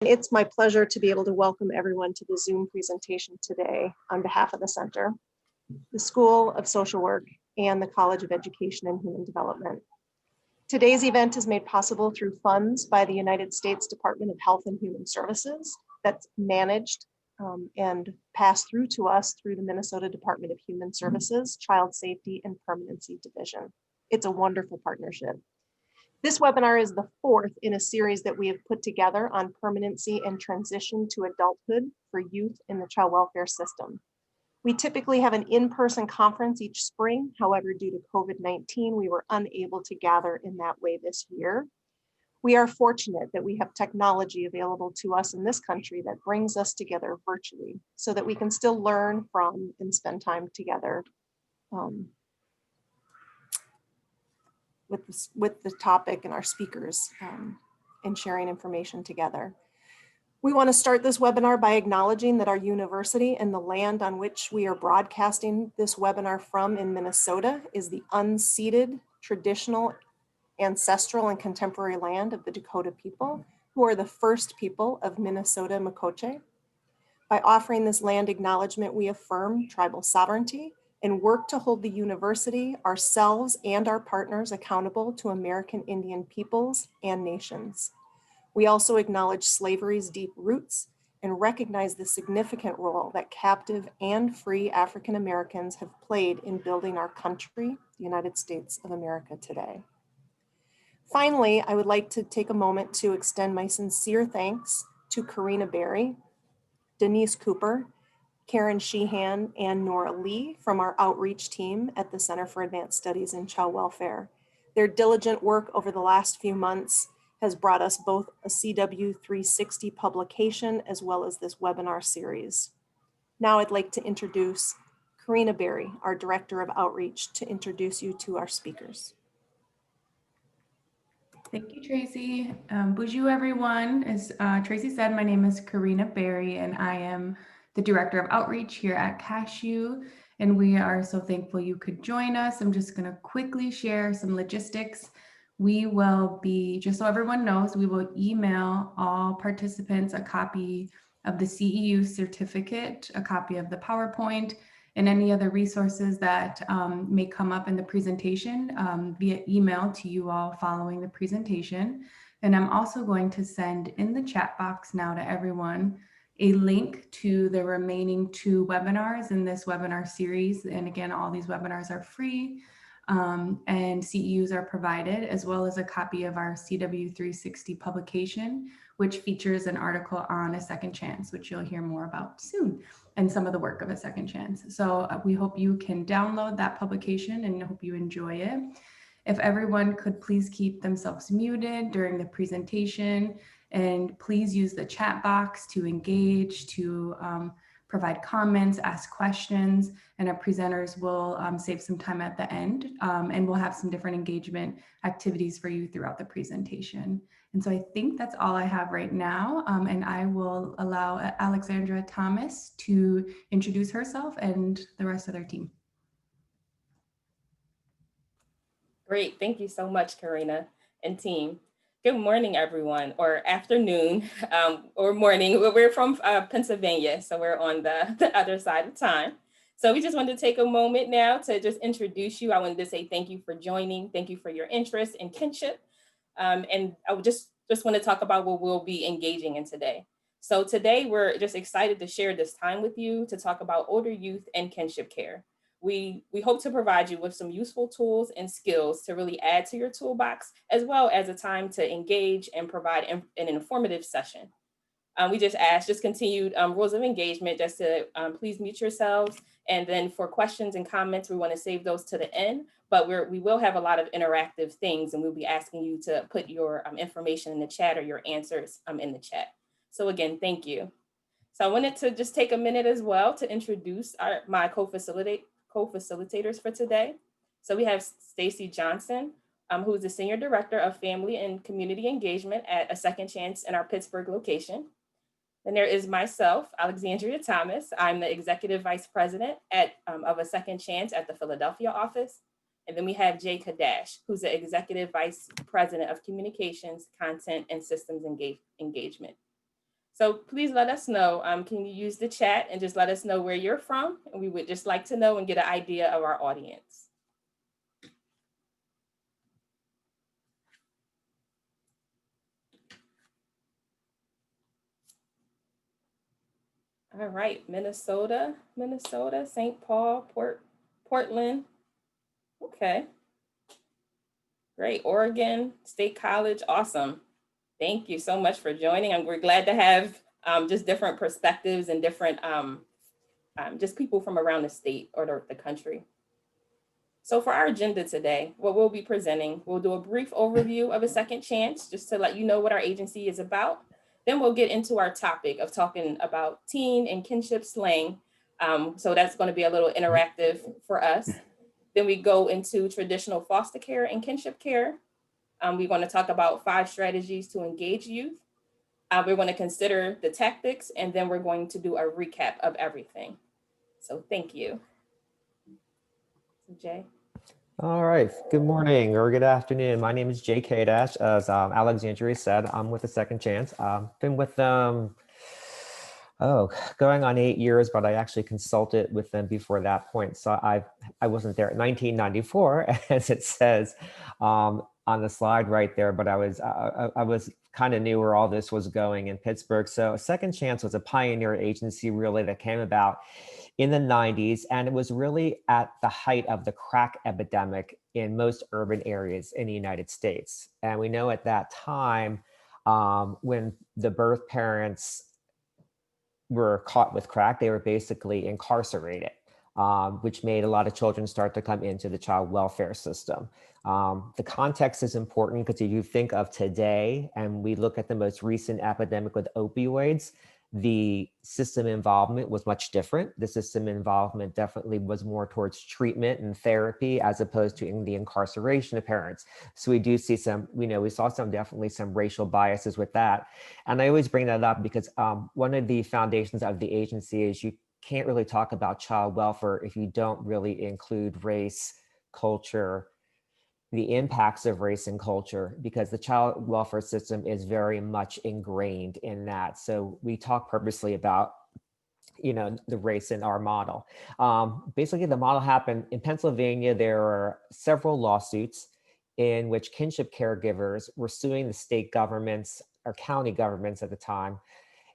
It's my pleasure to be able to welcome everyone to the Zoom presentation today on behalf of the Center, the School of Social Work, and the College of Education and Human Development. Today's event is made possible through funds by the United States Department of Health and Human Services that's managed and passed through to us through the Minnesota Department of Human Services, Child Safety and Permanency Division. It's a wonderful partnership. This webinar is the fourth in a series that we have put together on permanency and transition to adulthood for youth in the child welfare system. We typically have an in-person conference each spring. However, due to COVID-19, we were unable to gather in that way this year. We are fortunate that we have technology available to us in this country that brings us together virtually so that we can still learn from and spend time together with the topic and our speakers and sharing information together. We want to start this webinar by acknowledging that our university and the land on which we are broadcasting this webinar from in Minnesota is the unceded, traditional, ancestral, and contemporary land of the Dakota people, who are the first people of Minnesota Makoche. By offering this land acknowledgement, we affirm tribal sovereignty and work to hold the university, ourselves, and our partners accountable to American Indian peoples and nations. We also acknowledge slavery's deep roots and recognize the significant role that captive and free African Americans have played in building our country, the United States of America today. Finally, I would like to take a moment to extend my sincere thanks to Karina Berry, Denise Cooper, Karen Sheehan, and Nora Lee from our outreach team at the Center for Advanced Studies in Child Welfare. Their diligent work over the last few months has brought us both a CW 360 publication as well as this webinar series. Now I'd like to introduce Karina Berry, our Director of Outreach, to introduce you to our speakers. Thank you, Tracy. Bonjour, everyone. As Tracy said, my name is Karina Berry, and I am the Director of Outreach here at CASCW, and we are so thankful you could join us. I'm just going to quickly share some logistics. We will be, just so everyone knows, we will email all participants a copy of the CEU certificate, a copy of the PowerPoint, and any other resources that may come up in the presentation via email to you all following the presentation. And I'm also going to send in the chat box now to everyone a link to the remaining 2 webinars in this webinar series. And again, all these webinars are free and CEUs are provided, as well as a copy of our CW 360 publication, which features an article on a second chance, which you'll hear more about soon, and some of the work of a second chance. So we hope you can download that publication and hope you enjoy it. If everyone could please keep themselves muted during the presentation, and please use the chat box to engage, to provide comments, ask questions, and our presenters will save some time at the end, and we'll have some different engagement activities for you throughout the presentation. And so I think that's all I have right now, and I will allow Alexandria Thomas to introduce herself and the rest of their team. Great, thank you so much, Karina and team. Good morning, everyone, or afternoon, or morning. We're from Pennsylvania, so we're on the other side of time. So we just wanted to take a moment now to just introduce you. I wanted to say thank you for joining. Thank you for your interest in kinship. And I would just want to talk about what we'll be engaging in today. So today we're just excited to share this time with you to talk about older youth and kinship care. We hope to provide you with some useful tools and skills to really add to your toolbox, as well as a time to engage and provide an informative session. We just ask continued rules of engagement, just to please mute yourselves. And then for questions and comments, we want to save those to the end, but we will have a lot of interactive things, and we'll be asking you to put your information in the chat or your answers in the chat. So again, thank you. So I wanted to just take a minute as well to introduce my co-facilitators for today. So we have Stacy Johnson, who is the Senior Director of Family and Community Engagement at A Second Chance in our Pittsburgh location. Then there is myself, Alexandria Thomas. I'm the Executive Vice President of A Second Chance at the Philadelphia office. And then we have Jay Kadash, who's the Executive Vice President of Communications, Content, and Systems Engagement. So please let us know. Can you use the chat and just let us know where you're from? And we would just like to know and get an idea of our audience. All right, Minnesota, St. Paul, Portland. Okay. Great, Oregon State College, awesome. Thank you so much for joining. And we're glad to have just different perspectives and different, just people from around the state or the country. So for our agenda today, what we'll be presenting, we'll do a brief overview of A Second Chance, just to let you know what our agency is about. Then we'll get into our topic of talking about teen and kinship slang. So that's going to be a little interactive for us. Then we go into traditional foster care and kinship care. We're going to talk about 5 strategies to engage youth. We're going to consider the tactics, and then we're going to do a recap of everything. So thank you. So Jay. All right, good morning or good afternoon. My name is Jay Kadash. As Alexandria said, I'm with A Second Chance. Been with them, going on 8 years, but I actually consulted with them before that point. So I wasn't there in 1994, as it says on the slide right there, but I was kind of knew where all this was going in Pittsburgh. So A Second Chance was a pioneer agency really that came about in the 90s, and it was really at the height of the crack epidemic in most urban areas in the United States. And we know at that time, when the birth parents were caught with crack, they were basically incarcerated, which made a lot of children start to come into the child welfare system. The context is important because if you think of today and we look at the most recent epidemic with opioids, the system involvement was much different. The system involvement definitely was more towards treatment and therapy as opposed to in the incarceration of parents. So we do see some, we saw definitely some racial biases with that. And I always bring that up because one of the foundations of the agency is you can't really talk about child welfare if you don't really include race, culture, the impacts of race and culture, because the child welfare system is very much ingrained in that. So we talk purposely about, the race in our model. Basically, the model happened in Pennsylvania. There are several lawsuits in which kinship caregivers were suing the state governments or county governments at the time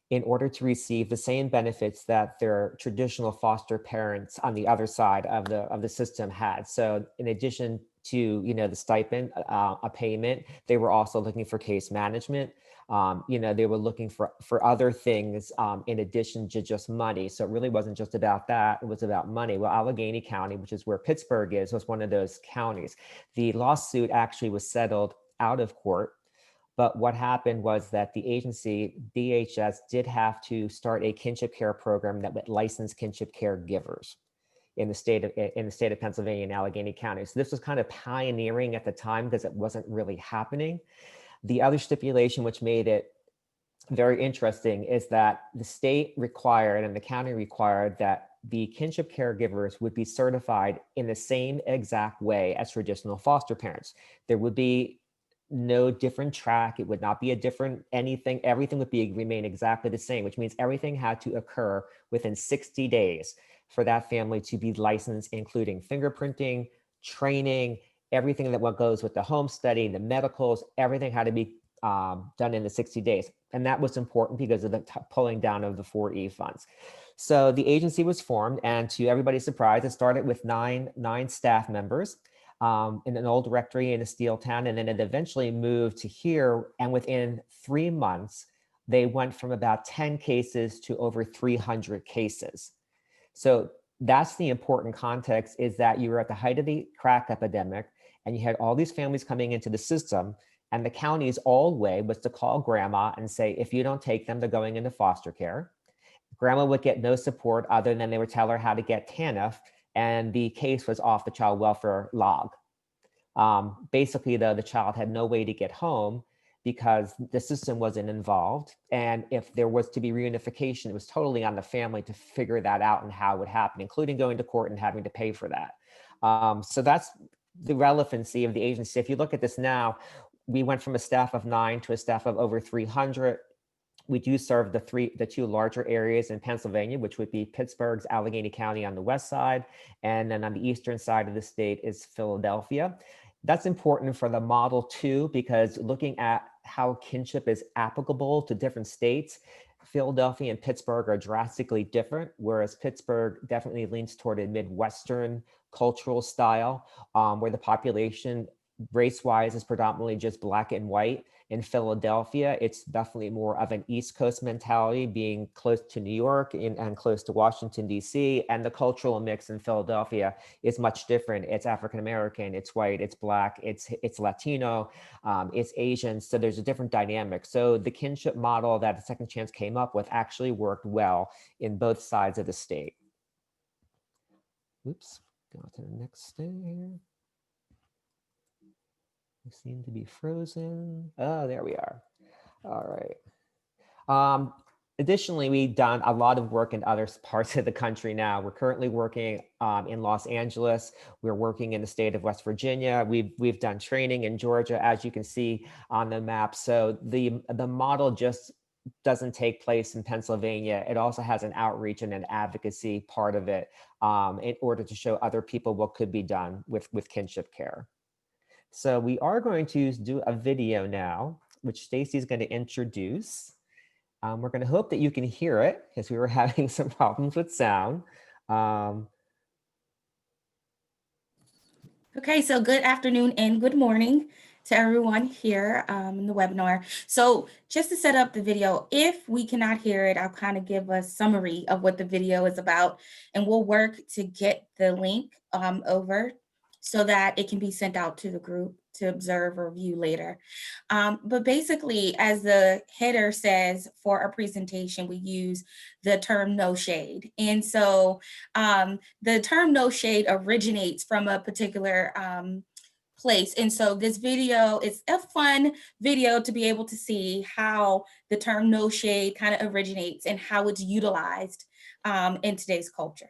in order to receive the same benefits that their traditional foster parents on the other side of the system had. So in addition to the stipend, a payment, they were also looking for case management. They were looking for other things in addition to just money. So it really wasn't just about that, it was about money. Well, Allegheny County, which is where Pittsburgh is, was one of those counties. The lawsuit actually was settled out of court. But what happened was that the agency, DHS, did have to start a kinship care program that would license kinship caregivers in the state of Pennsylvania and Allegheny County. So this was kind of pioneering at the time because it wasn't really happening. The other stipulation which made it very interesting is that the state required and the county required that the kinship caregivers would be certified in the same exact way as traditional foster parents. There would be no different track. It would not be a different anything. Everything would remain exactly the same, which means everything had to occur within 60 days for that family to be licensed, including fingerprinting, training, everything that what goes with the home study, the medicals, everything had to be done in the 60 days. And that was important because of the pulling down of the 4E funds. So the agency was formed, and to everybody's surprise, it started with nine staff members. In an old rectory in a steel town, and then it eventually moved to here. And within 3 months, they went from about 10 cases to over 300 cases. So that's the important context, is that you were at the height of the crack epidemic and you had all these families coming into the system, and the county's old way was to call grandma and say, if you don't take them, they're going into foster care. Grandma would get no support other than they would tell her how to get TANF, and the case was off the child welfare log. Basically, though, the child had no way to get home because the system wasn't involved. And if there was to be reunification, it was totally on the family to figure that out and how it would happen, including going to court and having to pay for that. So that's the relevancy of the agency. If you look at this now, we went from a staff of 9 to a staff of over 300. we do serve the two larger areas in Pennsylvania, which would be Pittsburgh's Allegheny County on the west side, and then on the eastern side of the state is Philadelphia. That's important for the model too, because looking at how kinship is applicable to different states, Philadelphia and Pittsburgh are drastically different, whereas Pittsburgh definitely leans toward a Midwestern cultural style, where the population race-wise is predominantly just Black and white. In Philadelphia, it's definitely more of an East Coast mentality, being close to New York and close to Washington, D.C. And the cultural mix in Philadelphia is much different. It's African-American, it's white, it's Black, it's Latino, it's Asian. So there's a different dynamic. So the kinship model that the Second Chance came up with actually worked well in both sides of the state. Oops, go to the next thing here. We seem to be frozen. Oh, there we are. All right. Additionally, we've done a lot of work in other parts of the country now. We're currently working in Los Angeles. We're working in the state of West Virginia. We've done training in Georgia, as you can see on the map. So the model just doesn't take place in Pennsylvania. It also has an outreach and an advocacy part of it in order to show other people what could be done with kinship care. So we are going to do a video now, which Stacy is going to introduce. We're going to hope that you can hear it because we were having some problems with sound. Okay, so good afternoon and good morning to everyone here in the webinar. So just to set up the video, if we cannot hear it, I'll kind of give a summary of what the video is about, and we'll work to get the link over so that it can be sent out to the group to observe or view later. But basically, as the header says, for our presentation, we use the term no shade. And so the term no shade originates from a particular place. And so this video is a fun video to be able to see how the term no shade kind of originates and how it's utilized in today's culture.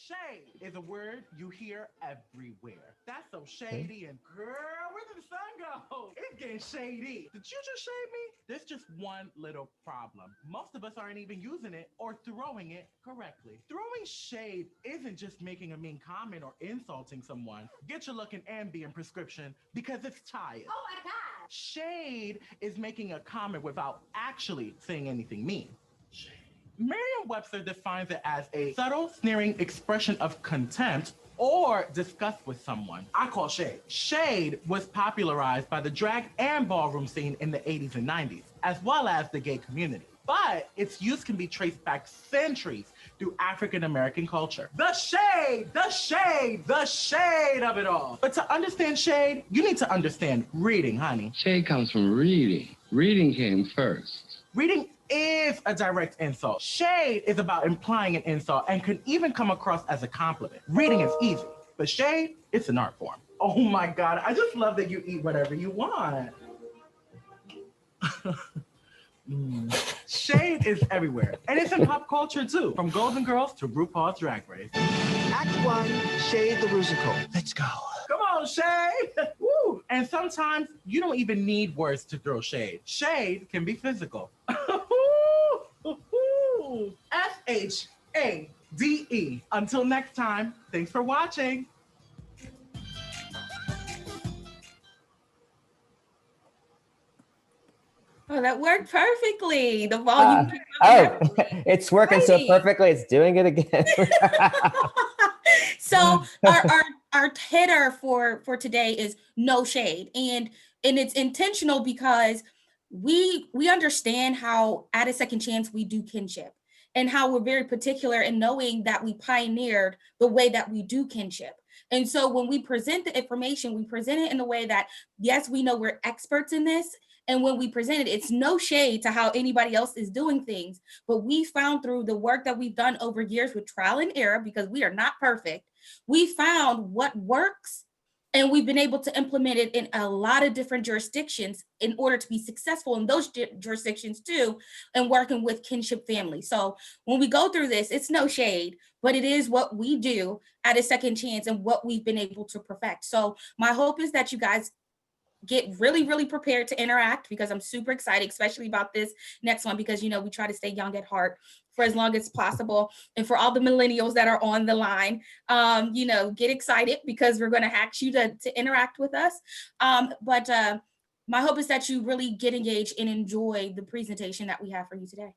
Shade is a word you hear everywhere. That's so shady, and girl, where did the sun go? It's getting shady. Did you just shade me? There's just one little problem. Most of us aren't even using it or throwing it correctly. Throwing shade isn't just making a mean comment or insulting someone. Get your looking Ambien prescription because it's tired. Oh my God. Shade is making a comment without actually saying anything mean. Shade. Merriam-Webster defines it as a subtle, sneering expression of contempt or disgust with someone. I call shade. Shade was popularized by the drag and ballroom scene in the 80s and 90s, as well as the gay community. But its use can be traced back centuries through African-American culture. The shade, the shade, the shade of it all. But to understand shade, you need to understand reading, honey. Shade comes from reading. Reading came first. Reading is a direct insult. Shade is about implying an insult and can even come across as a compliment. Reading is easy, but shade, it's an art form. Oh my God, I just love that you eat whatever you want. Shade is everywhere, and it's in pop culture too, from Golden Girls to RuPaul's Drag Race. Act 1, Shade the Musical. Let's go. Come on, shade. Woo. And sometimes you don't even need words to throw shade. Shade can be physical. S-H-A-D-E. Until next time, thanks for watching. Oh, that worked perfectly. The volume. It's working so perfectly. It's doing it again. So our header for today is no shade, and it's intentional because we understand how at a second chance we do kinship, and how we're very particular in knowing that we pioneered the way that we do kinship. And so when we present the information, we present it in a way that, yes, we know we're experts in this. And when we present it, it's no shade to how anybody else is doing things. But we found through the work that we've done over years with trial and error, because we are not perfect, we found what works, and we've been able to implement it in a lot of different jurisdictions in order to be successful in those jurisdictions too, and working with kinship families. So when we go through this, it's no shade, but it is what we do at a second chance and what we've been able to perfect. So my hope is that you guys get really, really prepared to interact, because I'm super excited, especially about this next one, because, you know, we try to stay young at heart for as long as possible. And for all the millennials that are on the line, you know, get excited, because we're going to ask you to interact with us. But my hope is that you really get engaged and enjoy the presentation that we have for you today.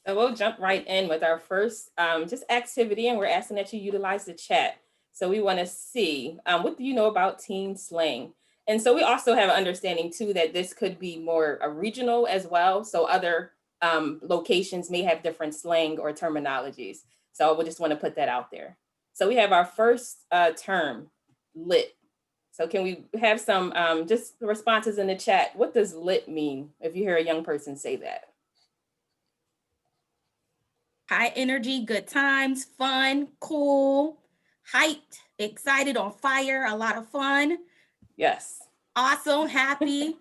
So we'll jump right in with our first just activity, and we're asking that you utilize the chat. So we want to see, what do you know about teen slang? And so we also have an understanding too that this could be more regional as well. So other locations may have different slang or terminologies. So we just want to put that out there. So we have our first term, lit. So can we have some just responses in the chat? What does lit mean if you hear a young person say that? High energy, good times, fun, cool, hyped, excited, on fire, a lot of fun. Yes. Awesome, happy.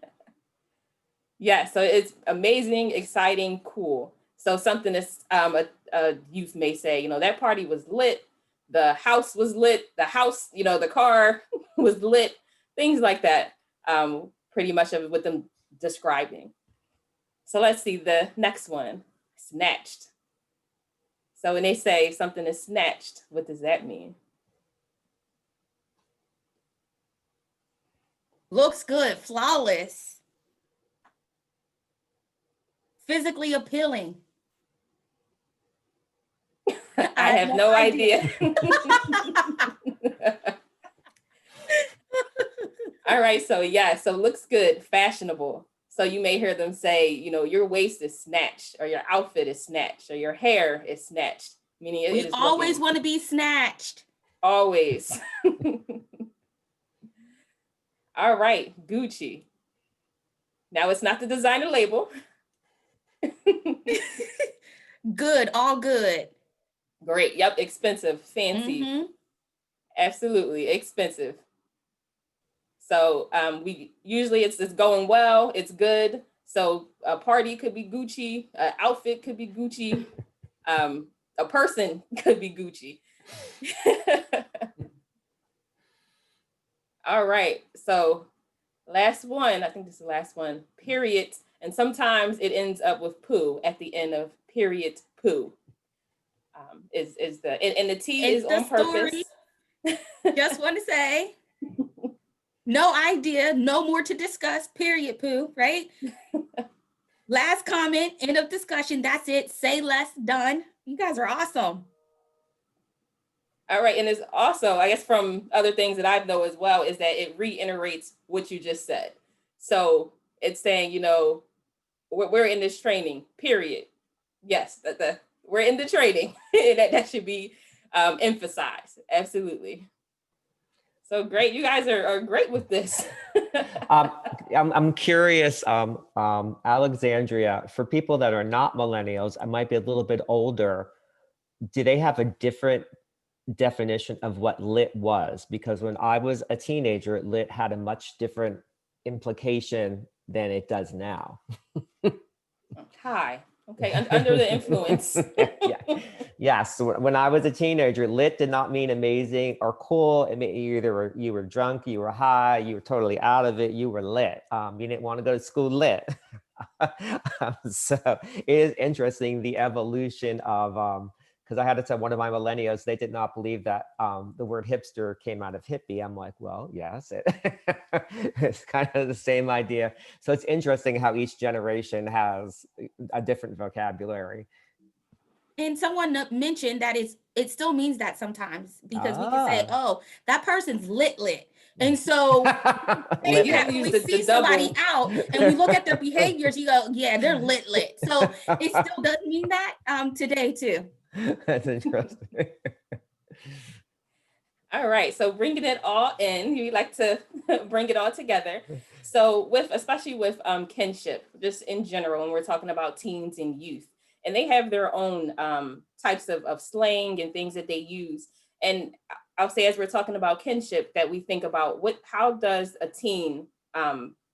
Yeah, so it's amazing, exciting, cool. So something that's a youth may say, you know, that party was lit, the house was lit, the house, you know, the car was lit, things like that. Pretty much of what them describing. So let's see the next one, snatched. So when they say something is snatched, what does that mean? Looks good, flawless, physically appealing. I have no idea. All right, so yeah, so looks good, fashionable. So you may hear them say, you know, your waist is snatched, or your outfit is snatched, or your hair is snatched. Meaning we always want to be snatched. Always. All right, Gucci. Now it's not the designer label. Good, all good. Great, yep, expensive, fancy. Absolutely, expensive. So we usually it's going well, it's good. So a party could be Gucci, an outfit could be Gucci, a person could be Gucci. All right, so last one, I think this is the last one, period. And sometimes it ends up with poo at the end of period poo. Is the and the T is on purpose. Just want to say, no idea, no more to discuss, period poo, right? Last comment, end of discussion, that's it. Say less, done. You guys are awesome. All right, and it's also, I guess from other things that I know as well, is that it reiterates what you just said. So it's saying, you know, we're in this training, period. Yes, we're in the training. that should be emphasized, absolutely. So great, you guys are great with this. I'm curious, Alexandria, for people that are not millennials, I might be a little bit older, do they have a different definition of what lit was? Because when I was a teenager, lit had a much different implication than it does now. Hi. Okay, under the influence. Yeah. Yes, when I was a teenager, lit did not mean amazing or cool. It meant you were drunk, you were high, you were totally out of it, you were lit. You didn't want to go to school lit. So it is interesting, the evolution of, because I had to tell one of my millennials, they did not believe that the word hipster came out of hippie. I'm like, well, yes, it's kind of the same idea. So it's interesting how each generation has a different vocabulary. And someone mentioned that it still means that sometimes, because we can say, oh, that person's lit. And so we see somebody out and we look at their behaviors, you go, yeah, they're lit. So it still does mean that today too. That's interesting. All right, so bringing it all in, we like to bring it all together. So especially with kinship, just in general, when we're talking about teens and youth, and they have their own types of slang and things that they use. And I'll say, as we're talking about kinship, that we think about how does a teen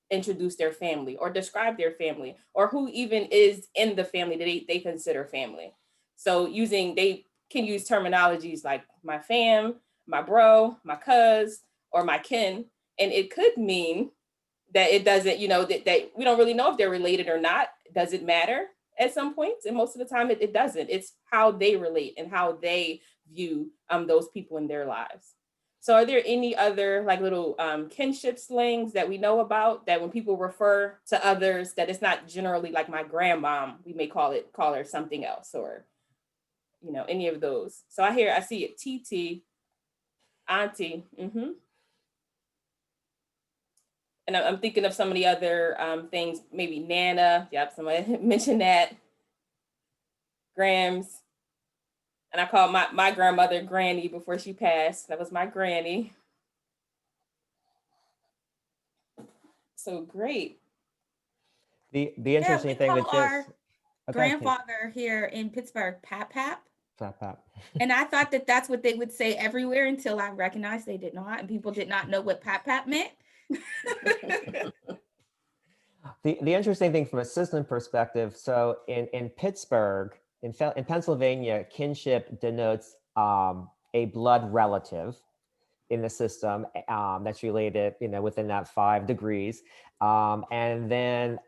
introduce their family or describe their family, or who even is in the family that they consider family. So they can use terminologies like my fam, my bro, my cuz, or my kin. And it could mean that it doesn't, that we don't really know if they're related or not. Does it matter at some points? And most of the time it doesn't. It's how they relate and how they view those people in their lives. So are there any other like little kinship slangs that we know about that when people refer to others, that it's not generally like my grandmom, we may call her something else, or, any of those. So I see it, TT, auntie. And I'm thinking of some of the other things, maybe Nana. Yep, somebody mentioned that. Grams. And I called my grandmother Granny before she passed. That was my granny. So great. The interesting thing with this. Grandfather here in Pittsburgh, Pap. Pap. And I thought that that's what they would say everywhere until I recognized they did not, and people did not know what Pap meant. The interesting thing from a system perspective, so in Pittsburgh, in Pennsylvania, kinship denotes a blood relative in the system that's related, within that 5 degrees. And then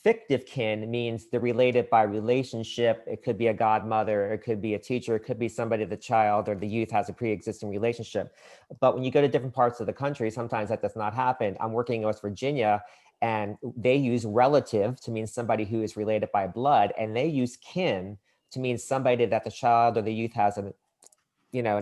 fictive kin means they're related by relationship. It could be a godmother, it could be a teacher, it could be somebody the child or the youth has a pre-existing relationship. But when you go to different parts of the country, sometimes that does not happen. I'm working in West Virginia, and they use relative to mean somebody who is related by blood, and they use kin to mean somebody that the child or the youth has an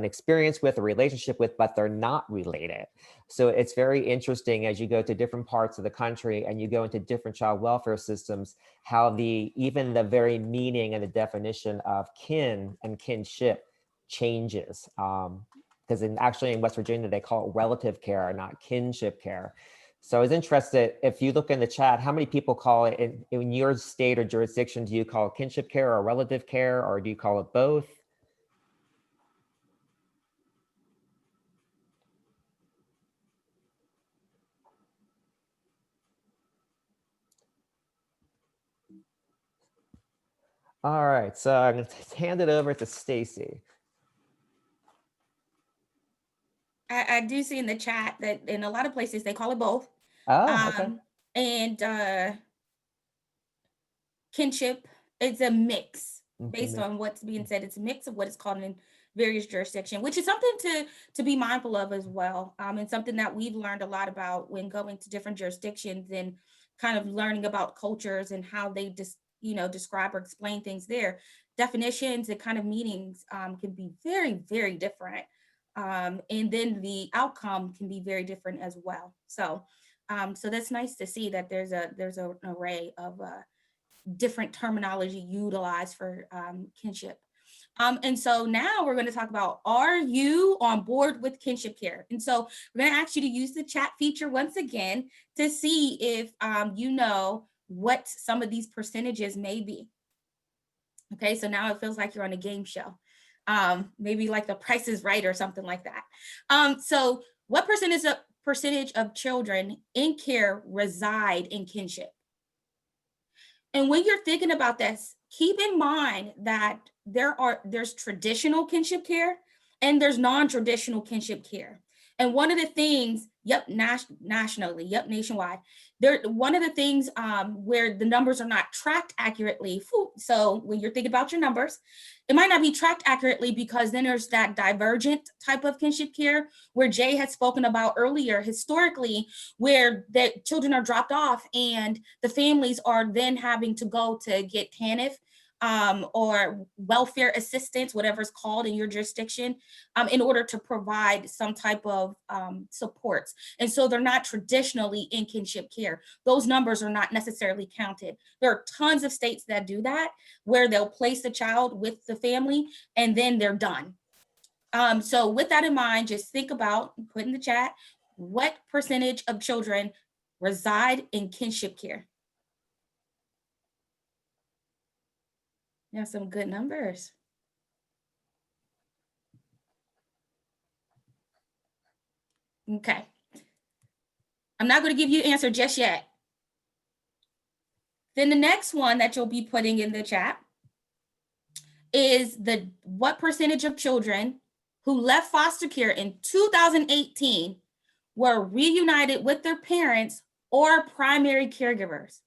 experience with, a relationship with, but they're not related. So it's very interesting as you go to different parts of the country and you go into different child welfare systems, how even the very meaning and the definition of kin and kinship changes. Because actually in West Virginia, they call it relative care, not kinship care. So I was interested, if you look in the chat, how many people call it in your state or jurisdiction, do you call it kinship care or relative care, or do you call it both? All right, so I'm going to hand it over to Stacy. I do see in the chat that in a lot of places they call it both. Oh, okay. And kinship, it's a mix based on what's being said. It's a mix of what is called in various jurisdictions, which is something to be mindful of as well. And something that we've learned a lot about when going to different jurisdictions and kind of learning about cultures and how they describe or explain things there. Definitions and kind of meanings can be very, very different. And then the outcome can be very different as well. So that's nice to see that there's an array of different terminology utilized for kinship. And so now we're going to talk about, are you on board with kinship care? And so we're going to ask you to use the chat feature once again to see if you know what some of these percentages may be. Okay, so now it feels like you're on a game show. Maybe like The Price is Right or something like that. So what percentage of children in care reside in kinship? And when you're thinking about this, keep in mind that there's traditional kinship care and there's non-traditional kinship care. And one of the things, nationally, nationwide, one of the things where the numbers are not tracked accurately. So when you're thinking about your numbers, it might not be tracked accurately because then there's that divergent type of kinship care where Jay had spoken about earlier historically, where the children are dropped off and the families are then having to go to get TANF or welfare assistance, whatever it's called in your jurisdiction, in order to provide some type of supports. And so they're not traditionally in kinship care. Those numbers are not necessarily counted. There are tons of states that do that, where they'll place the child with the family and then they're done. So with that in mind, just think about, put in the chat, what percentage of children reside in kinship care? You have some good numbers. Okay. I'm not going to give you an answer just yet. Then the next one that you'll be putting in the chat is what percentage of children who left foster care in 2018 were reunited with their parents or primary caregivers?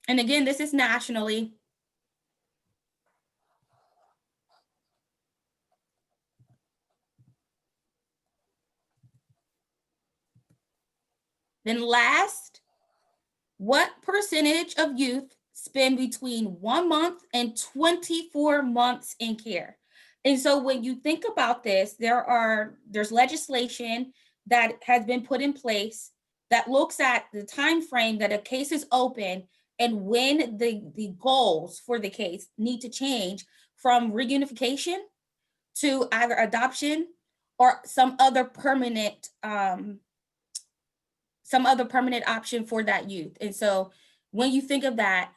And again, this is nationally. Then last, what percentage of youth spend between 1 month and 24 months in care? And so when you think about this, there's legislation that has been put in place that looks at the time frame that a case is open and when the goals for the case need to change from reunification to either adoption or some other permanent option for that youth. And so when you think of that,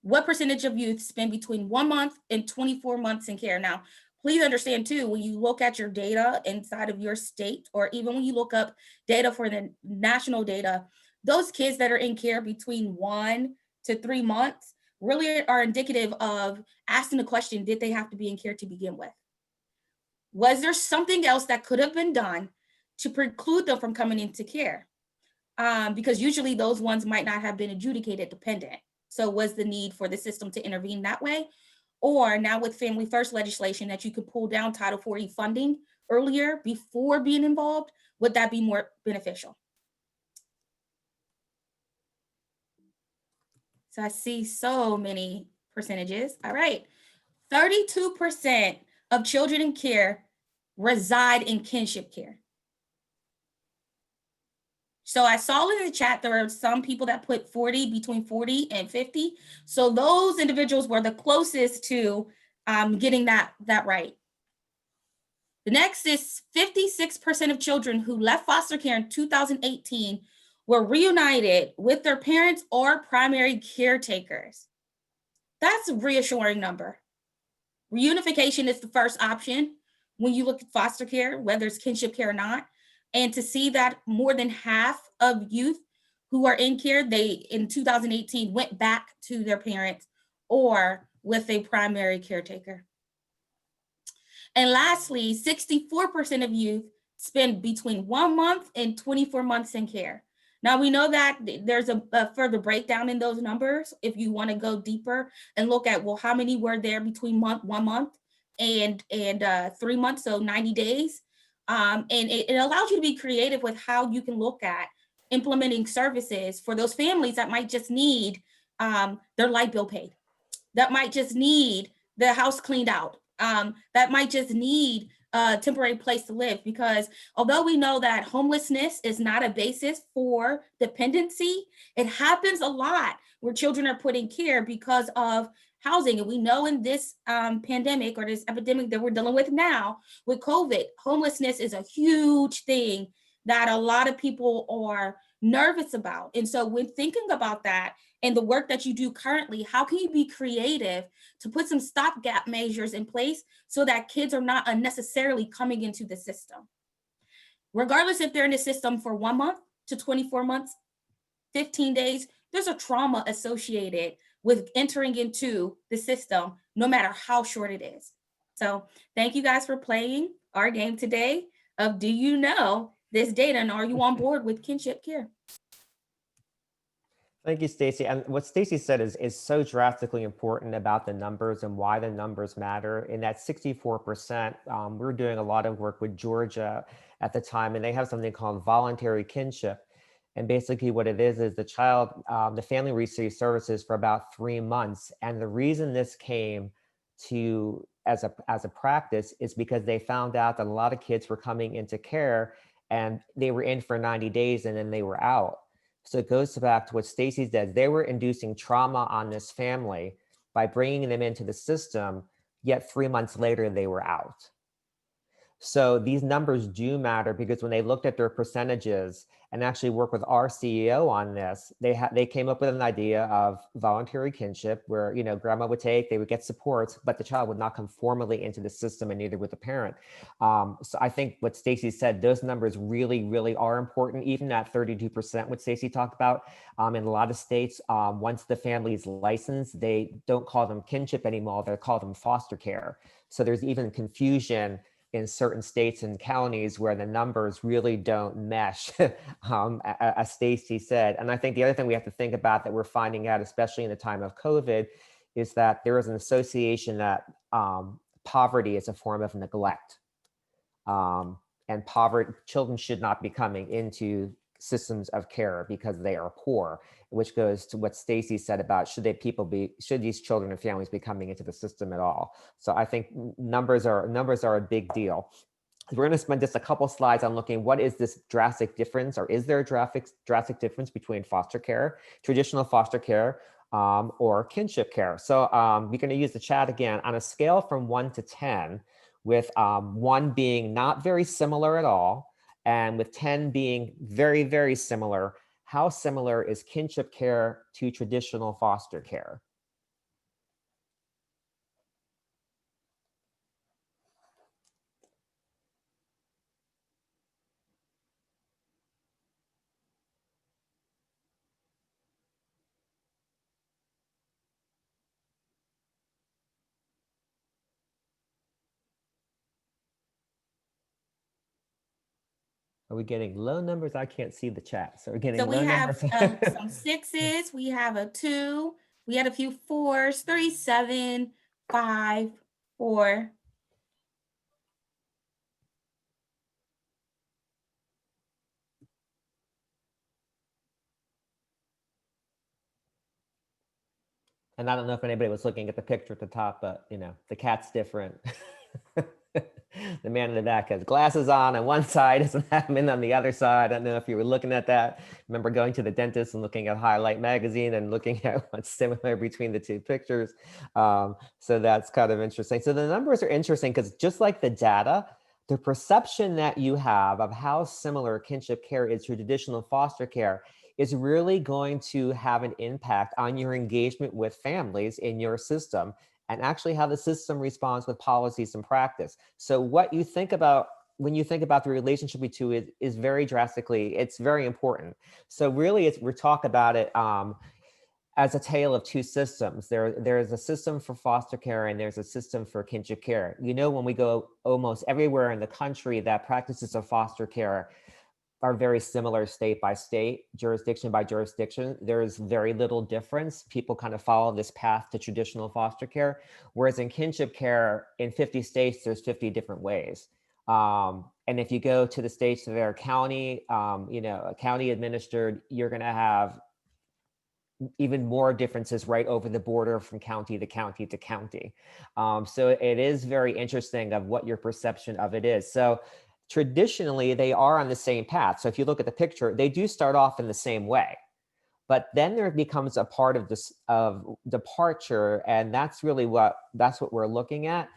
what percentage of youth spend between 1 month and 24 months in care? Now, please understand too, when you look at your data inside of your state, or even when you look up data for the national data, those kids that are in care between 1 to 3 months really are indicative of asking the question, did they have to be in care to begin with? Was there something else that could have been done to preclude them from coming into care? Because usually those ones might not have been adjudicated dependent. So was the need for the system to intervene that way? Or now with Family First legislation that you could pull down Title 40 funding earlier before being involved, would that be more beneficial? So I see so many percentages. All right, 32% of children in care reside in kinship care. So I saw in the chat, there are some people that put 40, between 40 and 50. So those individuals were the closest to getting that right. The next is 56% of children who left foster care in 2018 were reunited with their parents or primary caretakers. That's a reassuring number. Reunification is the first option when you look at foster care, whether it's kinship care or not. And to see that more than half of youth who are in care, they in 2018 went back to their parents or with a primary caretaker. And lastly, 64% of youth spend between 1 month and 24 months in care. Now we know that there's a further breakdown in those numbers if you want to go deeper and look at, well, how many were there between 1 month and 3 months, so 90 days. And it allows you to be creative with how you can look at implementing services for those families that might just need their light bill paid, that might just need the house cleaned out, that might just need a temporary place to live. Because although we know that homelessness is not a basis for dependency, it happens a lot where children are put in care because of housing. And we know in this pandemic or this epidemic that we're dealing with now with COVID, homelessness is a huge thing that a lot of people are nervous about. And so when thinking about that and the work that you do currently, how can you be creative to put some stopgap measures in place so that kids are not unnecessarily coming into the system? Regardless if they're in the system for 1 month to 24 months, 15 days, there's a trauma associated with entering into the system, no matter how short it is. So thank you guys for playing our game today of Do You Know This Data, and are you on board with kinship care? Thank you, Stacy. And what Stacy said is so drastically important about the numbers and why the numbers matter. In that 64%, we were doing a lot of work with Georgia at the time, and they have something called voluntary kinship. And basically what it is the child, the family receives services for about 3 months. And the reason this came to as a practice is because they found out that a lot of kids were coming into care and they were in for 90 days and then they were out. So it goes back to what Stacy said. They were inducing trauma on this family by bringing them into the system, yet 3 months later they were out. So these numbers do matter because when they looked at their percentages and actually worked with our CEO on this, they came up with an idea of voluntary kinship where, you know, grandma would they would get supports, but the child would not come formally into the system and neither would the parent. So I think what Stacy said, those numbers really, really are important. Even that 32%, what Stacy talked about, in a lot of states, once the family is licensed, they don't call them kinship anymore, they call them foster care. So there's even confusion in certain states and counties where the numbers really don't mesh, as Stacy said. And I think the other thing we have to think about that we're finding out, especially in the time of COVID, is that there is an association that poverty is a form of neglect. And children should not be coming into systems of care because they are poor, which goes to what Stacy said about should these children and families be coming into the system at all. So I think numbers are a big deal. We're going to spend just a couple slides on looking what is this drastic difference, or is there a drastic difference between foster care, traditional foster care, or kinship care. So we're going to use the chat again on a scale from 1 to 10, with 1 being not very similar at all, and with 10 being very, very similar. How similar is kinship care to traditional foster care? Are we getting low numbers? I can't see the chat. So we're getting So low we have numbers. some 6s, we have a 2, we had a few 4s, 3, 7, 5, 4. And I don't know if anybody was looking at the picture at the top, but you know, the cat's different. The man in the back has glasses on one side, doesn't have them in on the other side. I don't know if you were looking at that. Remember going to the dentist and looking at Highlight magazine and looking at what's similar between the two pictures. So that's kind of interesting. So the numbers are interesting because just like the data, the perception that you have of how similar kinship care is to traditional foster care is really going to have an impact on your engagement with families in your system, and actually how the system responds with policies and practice. So what you think about when you think about the relationship between it is very drastically, it's very important. So really we're talking about it as a tale of two systems. There's a system for foster care and there's a system for kinship care. You know, when we go almost everywhere in the country that practices of foster care are very similar state by state, jurisdiction by jurisdiction. There's very little difference. People kind of follow this path to traditional foster care. Whereas in kinship care, in 50 states, there's 50 different ways. And if you go to the states that are county, county administered, you're gonna have even more differences right over the border from county to county to county. So it is very interesting of what your perception of it is. So traditionally, they are on the same path. So if you look at the picture, they do start off in the same way, but then there becomes a part of this of departure, and that's really what we're looking at.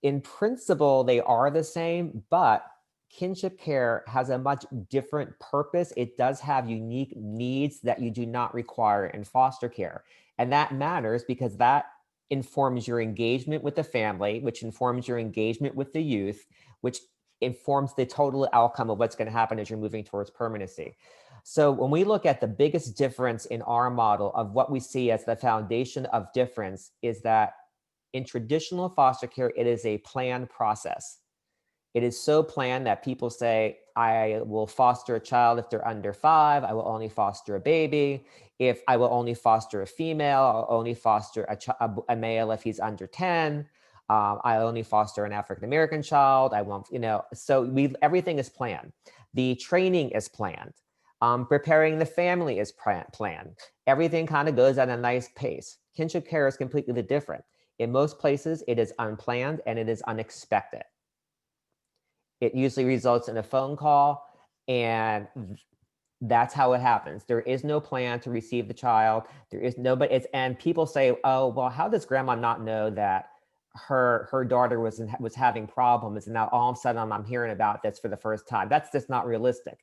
In principle, they are the same, but kinship care has a much different purpose. It does have unique needs that you do not require in foster care, and that matters because that informs your engagement with the family, which informs your engagement with the youth, which informs the total outcome of what's going to happen as you're moving towards permanency. So when we look at the biggest difference in our model of what we see as the foundation of difference is that in traditional foster care, it is a planned process. It is so planned that people say, I will foster a child if they're under 5. I will only foster a baby. If I will only foster a female, I'll only foster a male if he's under 10. I only foster an African-American child. I won't, so everything is planned. The training is planned. Preparing the family is planned. Everything kind of goes at a nice pace. Kinship care is completely different. In most places, it is unplanned and it is unexpected. It usually results in a phone call, and that's how it happens. There is no plan to receive the child. There is nobody. And people say, oh, well, how does grandma not know that her daughter was having problems, and now all of a sudden I'm hearing about this for the first time. That's just not realistic.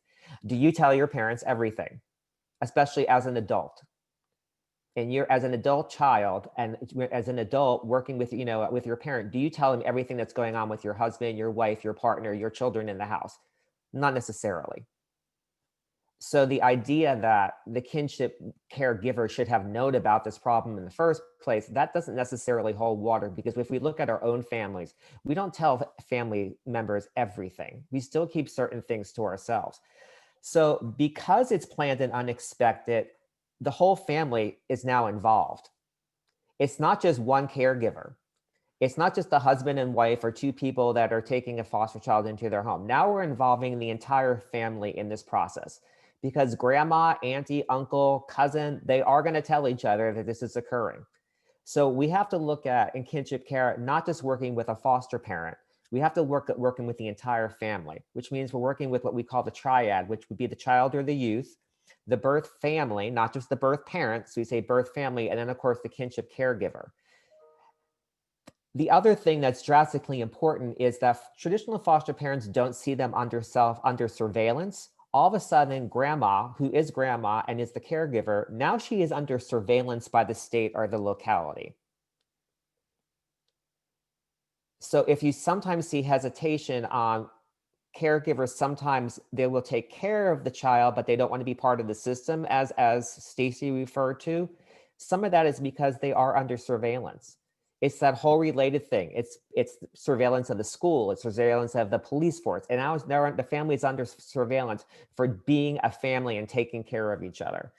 Do you tell your parents everything, especially as an adult? And you're as an adult child and as an adult working with, with your parent, do you tell them everything that's going on with your husband, your wife, your partner, your children in the house? Not necessarily. So the idea that the kinship caregiver should have known about this problem in the first place, that doesn't necessarily hold water, because if we look at our own families, we don't tell family members everything. We still keep certain things to ourselves. So because it's planned and unexpected, the whole family is now involved. It's not just one caregiver. It's not just the husband and wife or two people that are taking a foster child into their home. Now we're involving the entire family in this process, because grandma, auntie, uncle, cousin, they are going to tell each other that this is occurring. So we have to look at, in kinship care, not just working with a foster parent. We have to working with the entire family, which means we're working with what we call the triad, which would be the child or the youth, the birth family, not just the birth parent. So we say birth family, and then of course the kinship caregiver. The other thing that's drastically important is that traditional foster parents don't see them under surveillance. All of a sudden, grandma, who is grandma and is the caregiver, now she is under surveillance by the state or the locality. So if you sometimes see hesitation on caregivers, sometimes they will take care of the child, but they don't want to be part of the system, as Stacy referred to. Some of that is because they are under surveillance. It's that whole related thing. It's surveillance of the school, it's surveillance of the police force, and now the family is under surveillance for being a family and taking care of each other.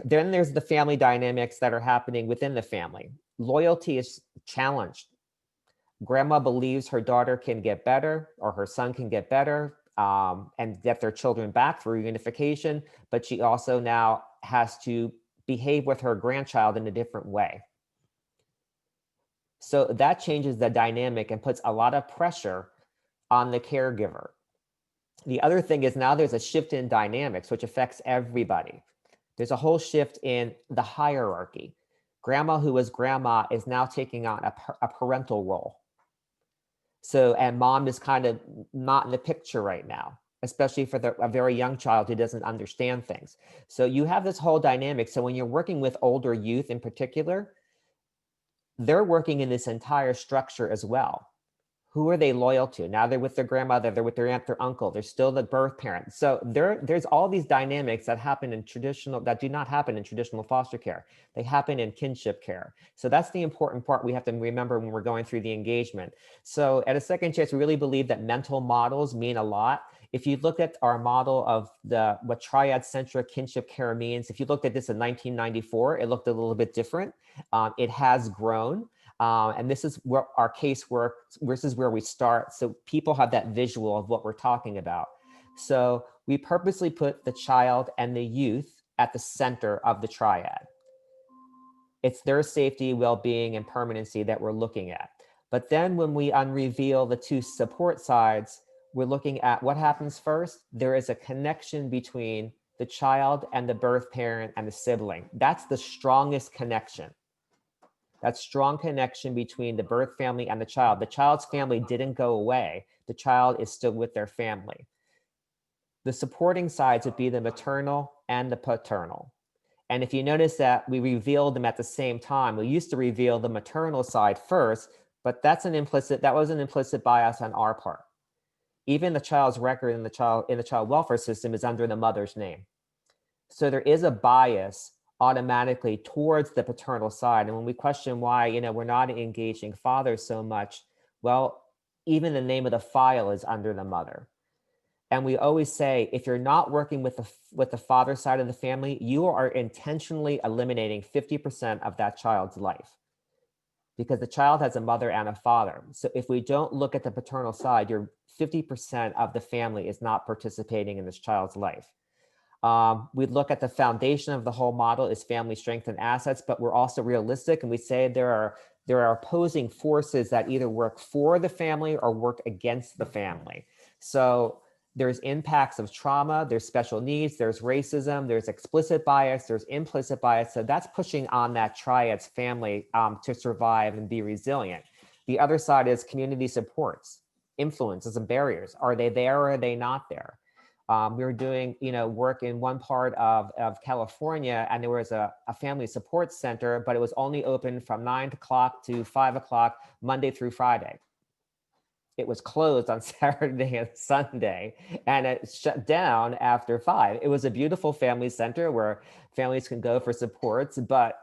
Then there's the family dynamics that are happening within the family. Loyalty is challenged. Grandma believes her daughter can get better or her son can get better and get their children back through reunification, but she also now has to behave with her grandchild in a different way. So that changes the dynamic and puts a lot of pressure on the caregiver. The other thing is now there's a shift in dynamics, which affects everybody. There's a whole shift in the hierarchy. Grandma, who was grandma, is now taking on a parental role. So, and mom is kind of not in the picture right now, especially for a very young child who doesn't understand things. So you have this whole dynamic. So when you're working with older youth in particular, they're working in this entire structure as well. Who are they loyal to? Now they're with their grandmother, they're with their aunt, their uncle, they're still the birth parent. So there's all these dynamics that happen in that do not happen in traditional foster care. They happen in kinship care. So that's the important part we have to remember when we're going through the engagement. So at a second chance, we really believe that mental models mean a lot. If you look at our model of what Triad Centric kinship care means, if you looked at this in 1994, it looked a little bit different. It has grown. And this is where our casework, this is where we start. So people have that visual of what we're talking about. So we purposely put the child and the youth at the center of the triad. It's their safety, well-being, and permanency that we're looking at. But then when we unreveal the two support sides, we're looking at what happens first. There is a connection between the child and the birth parent and the sibling. That's the strongest connection. That strong connection between the birth family and the child. The child's family didn't go away. The child is still with their family. The supporting sides would be the maternal and the paternal. And if you notice that we revealed them at the same time, we used to reveal the maternal side first, but that was an implicit bias on our part. Even the child's record in the child welfare system is under the mother's name. So there is a bias automatically towards the paternal side. And when we question why, we're not engaging fathers so much, well, even the name of the file is under the mother. And we always say, if you're not working with the father side of the family, you are intentionally eliminating 50% of that child's life, because the child has a mother and a father. So if we don't look at the paternal side, 50% of the family is not participating in this child's life. We look at the foundation of the whole model is family strength and assets, but we're also realistic, and we say there are opposing forces that either work for the family or work against the family. So there's impacts of trauma, there's special needs, there's racism, there's explicit bias, there's implicit bias. So that's pushing on that triad's family to survive and be resilient. The other side is community supports, influences and barriers. Are they there or are they not there? We were doing, work in one part of California, and there was a family support center, but it was only open from 9 o'clock to 5 o'clock, Monday through Friday. It was closed on Saturday and Sunday, and it shut down after 5. It was a beautiful family center where families can go for supports, but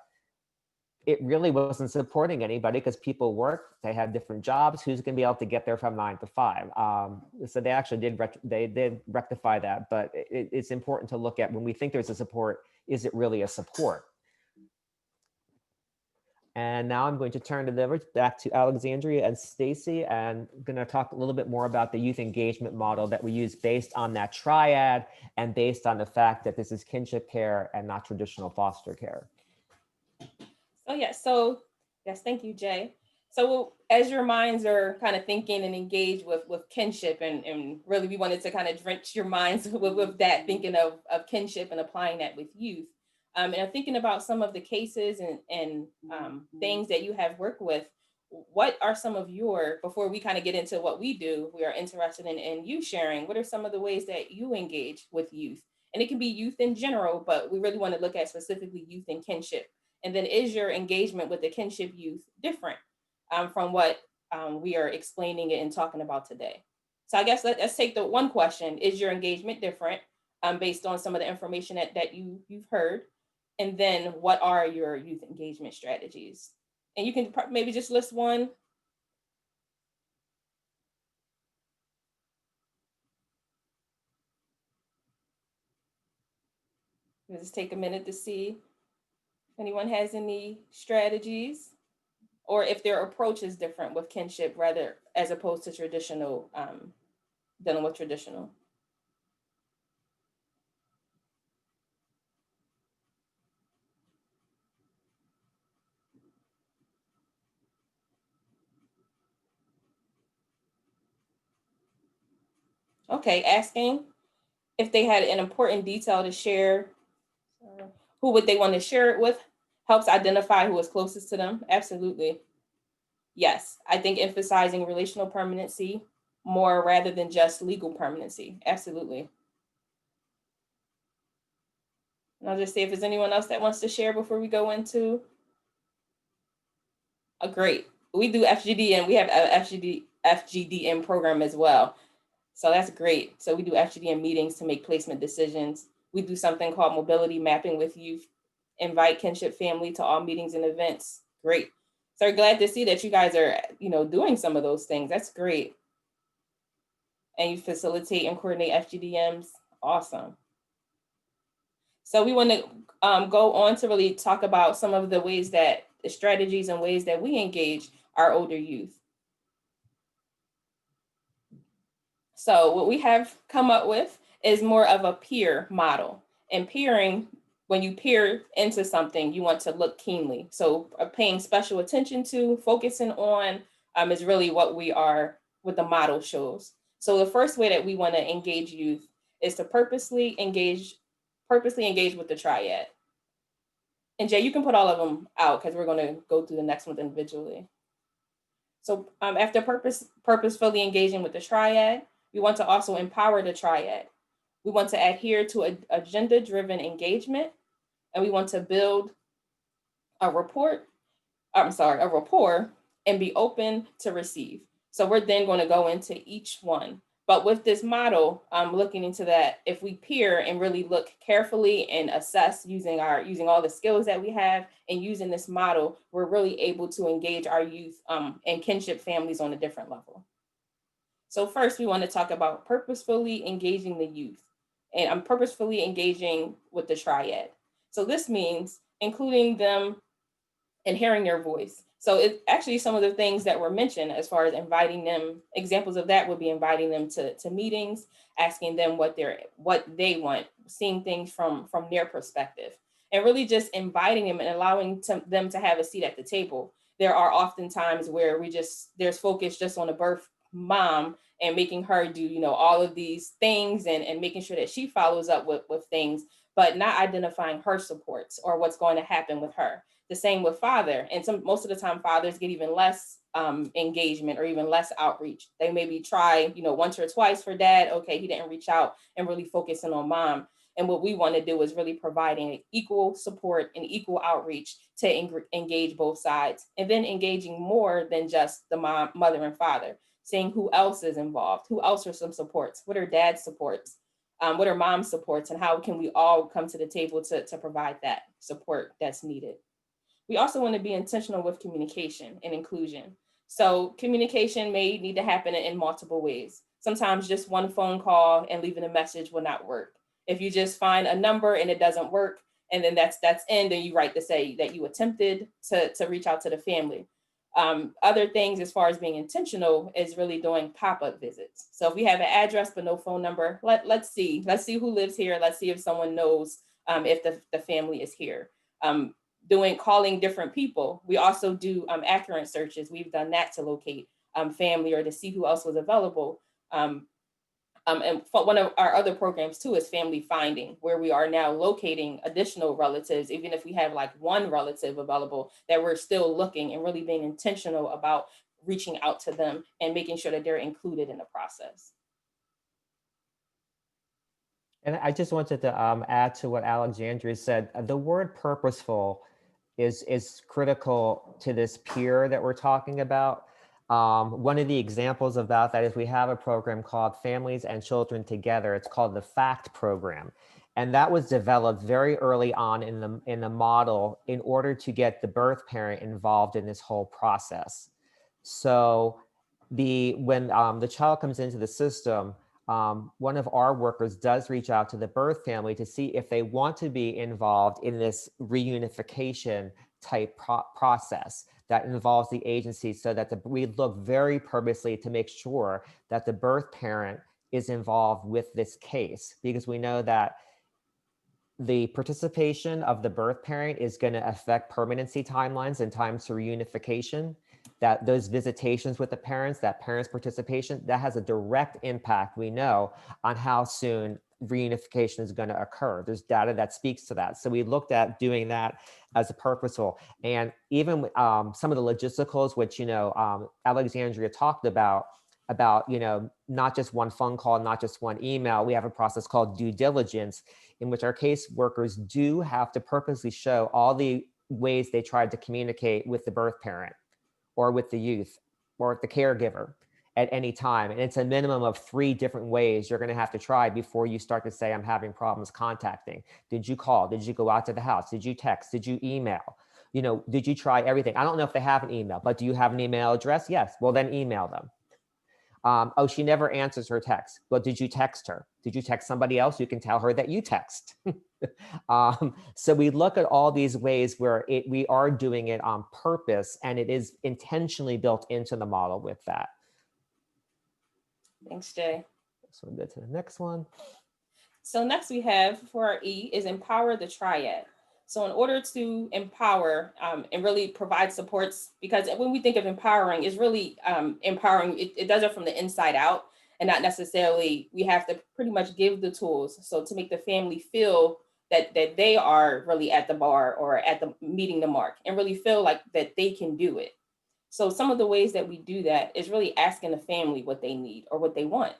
it really wasn't supporting anybody because people work, they had different jobs. Who's going to be able to get there from 9 to 5? So they actually did rectify that, but it's important to look at when we think there's a support, is it really a support? And now I'm going to turn it over back to Alexandria and Stacy, and I'm going to talk a little bit more about the youth engagement model that we use based on that triad and based on the fact that this is kinship care and not traditional foster care. Yes, thank you, Jay. So as your minds are kind of thinking and engaged with kinship, and really we wanted to kind of drench your minds with that, thinking of kinship and applying that with youth. And I'm thinking about some of the cases and things that you have worked with. What are some of before we kind of get into what we do, we are interested in you sharing, what are some of the ways that you engage with youth? And it can be youth in general, but we really want to look at specifically youth and kinship. And then is your engagement with the kinship youth different from what we are explaining it and talking about today? So I guess let's take the one question. Is your engagement different based on some of the information that you've heard? And then what are your youth engagement strategies? And you can maybe just list one. Just take a minute to see if anyone has any strategies, or if their approach is different with kinship rather as opposed to traditional, dealing with traditional. Okay, asking if they had an important detail to share, who would they want to share it with? Helps identify who is closest to them. Absolutely. Yes, I think emphasizing relational permanency more rather than just legal permanency. Absolutely. And I'll just see if there's anyone else that wants to share before we go into. Great. We do FGD, and we have a FGDM program as well. So that's great. So we do FGDM meetings to make placement decisions. We do something called mobility mapping with youth, invite kinship family to all meetings and events. Great. So we're glad to see that you guys are, doing some of those things. That's great. And you facilitate and coordinate FGDMs. Awesome. So we want to go on to really talk about some of the ways that the strategies and ways that we engage our older youth. So what we have come up with is more of a peer model. And peering, when you peer into something, you want to look keenly. So paying special attention to, focusing on is really what the model shows. So the first way that we want to engage youth is to purposely engage with the triad. And Jay, you can put all of them out because we're going to go through the next one individually. So after purposefully engaging with the triad, we want to also empower the triad. We want to adhere to an agenda-driven engagement, and we want to build a rapport and be open to receive. So we're then going to go into each one. But with this model, looking into that, if we peer and really look carefully and assess using all the skills that we have and using this model, we're really able to engage our youth and kinship families on a different level. So first, we want to talk about purposefully engaging the youth. And I'm purposefully engaging with the triad. So this means including them and hearing their voice. So it's actually some of the things that were mentioned as far as inviting them. Examples of that would be inviting them to meetings, asking them what they want, seeing things from their perspective, and really just inviting them and allowing them to have a seat at the table. There are often times where there's focus just on the birth mom and making her do, all of these things and making sure that she follows up with things, but not identifying her supports or what's going to happen with her. The same with father. And most of the time fathers get even less engagement or even less outreach. They maybe try, once or twice for dad. Okay, he didn't reach out, and really focusing on mom. And what we want to do is really providing equal support and equal outreach to engage both sides, and then engaging more than just the mom, mother, and father, seeing who else is involved, who else are some supports, what are dad's supports, what are mom's supports, and how can we all come to the table to provide that support that's needed. We also want to be intentional with communication and inclusion. So communication may need to happen in multiple ways. Sometimes just one phone call and leaving a message will not work. If you just find a number and it doesn't work, and then that's in, then you write to say that you attempted to reach out to the family. Other things as far as being intentional is really doing pop-up visits. So if we have an address but no phone number, let's see who lives here. Let's see if someone knows if the family is here. Calling different people. We also do accurate searches. We've done that to locate family or to see who else was available. And one of our other programs too is family finding, where we are now locating additional relatives, even if we have like one relative available, that we're still looking and really being intentional about reaching out to them and making sure that they're included in the process. And I just wanted to add to what Alexandria said. The word purposeful is critical to this peer that we're talking about. One of the examples about that is we have a program called Families and Children Together. It's called the FACT program. And that was developed very early on in the model in order to get the birth parent involved in this whole process. So when the child comes into the system, one of our workers does reach out to the birth family to see if they want to be involved in this reunification type process that involves the agency, so that we look very purposely to make sure that the birth parent is involved with this case, because we know that the participation of the birth parent is going to affect permanency timelines and times to reunification, that those visitations with the parents, that parents' participation, that has a direct impact, we know, on how soon reunification is going to occur. There's data that speaks to that. So we looked at doing that as a purposeful, and even some of the logisticals, which, Alexandria talked about, not just one phone call, not just one email. We have a process called due diligence, in which our case workers do have to purposely show all the ways they tried to communicate with the birth parent or with the youth or the caregiver at any time. And it's a minimum of 3 different ways you're going to have to try before you start to say, I'm having problems contacting. Did you call? Did you go out to the house? Did you text? Did you email? Did you try everything? I don't know if they have an email, but do you have an email address? Yes. Well, then email them. Oh, she never answers her text. Well, did you text her? Did you text somebody else? You can tell her that you text. So we look at all these ways where we are doing it on purpose, and it is intentionally built into the model with that. Thanks, Jay. So we'll go to the next one. So next we have for our E is empower the triad. So in order to empower and really provide supports, because when we think of empowering, it's really empowering, it does it from the inside out, and not necessarily we have to pretty much give the tools. So to make the family feel that they are really at the bar or at the meeting the mark, and really feel like that they can do it. So some of the ways that we do that is really asking the family what they need or what they want.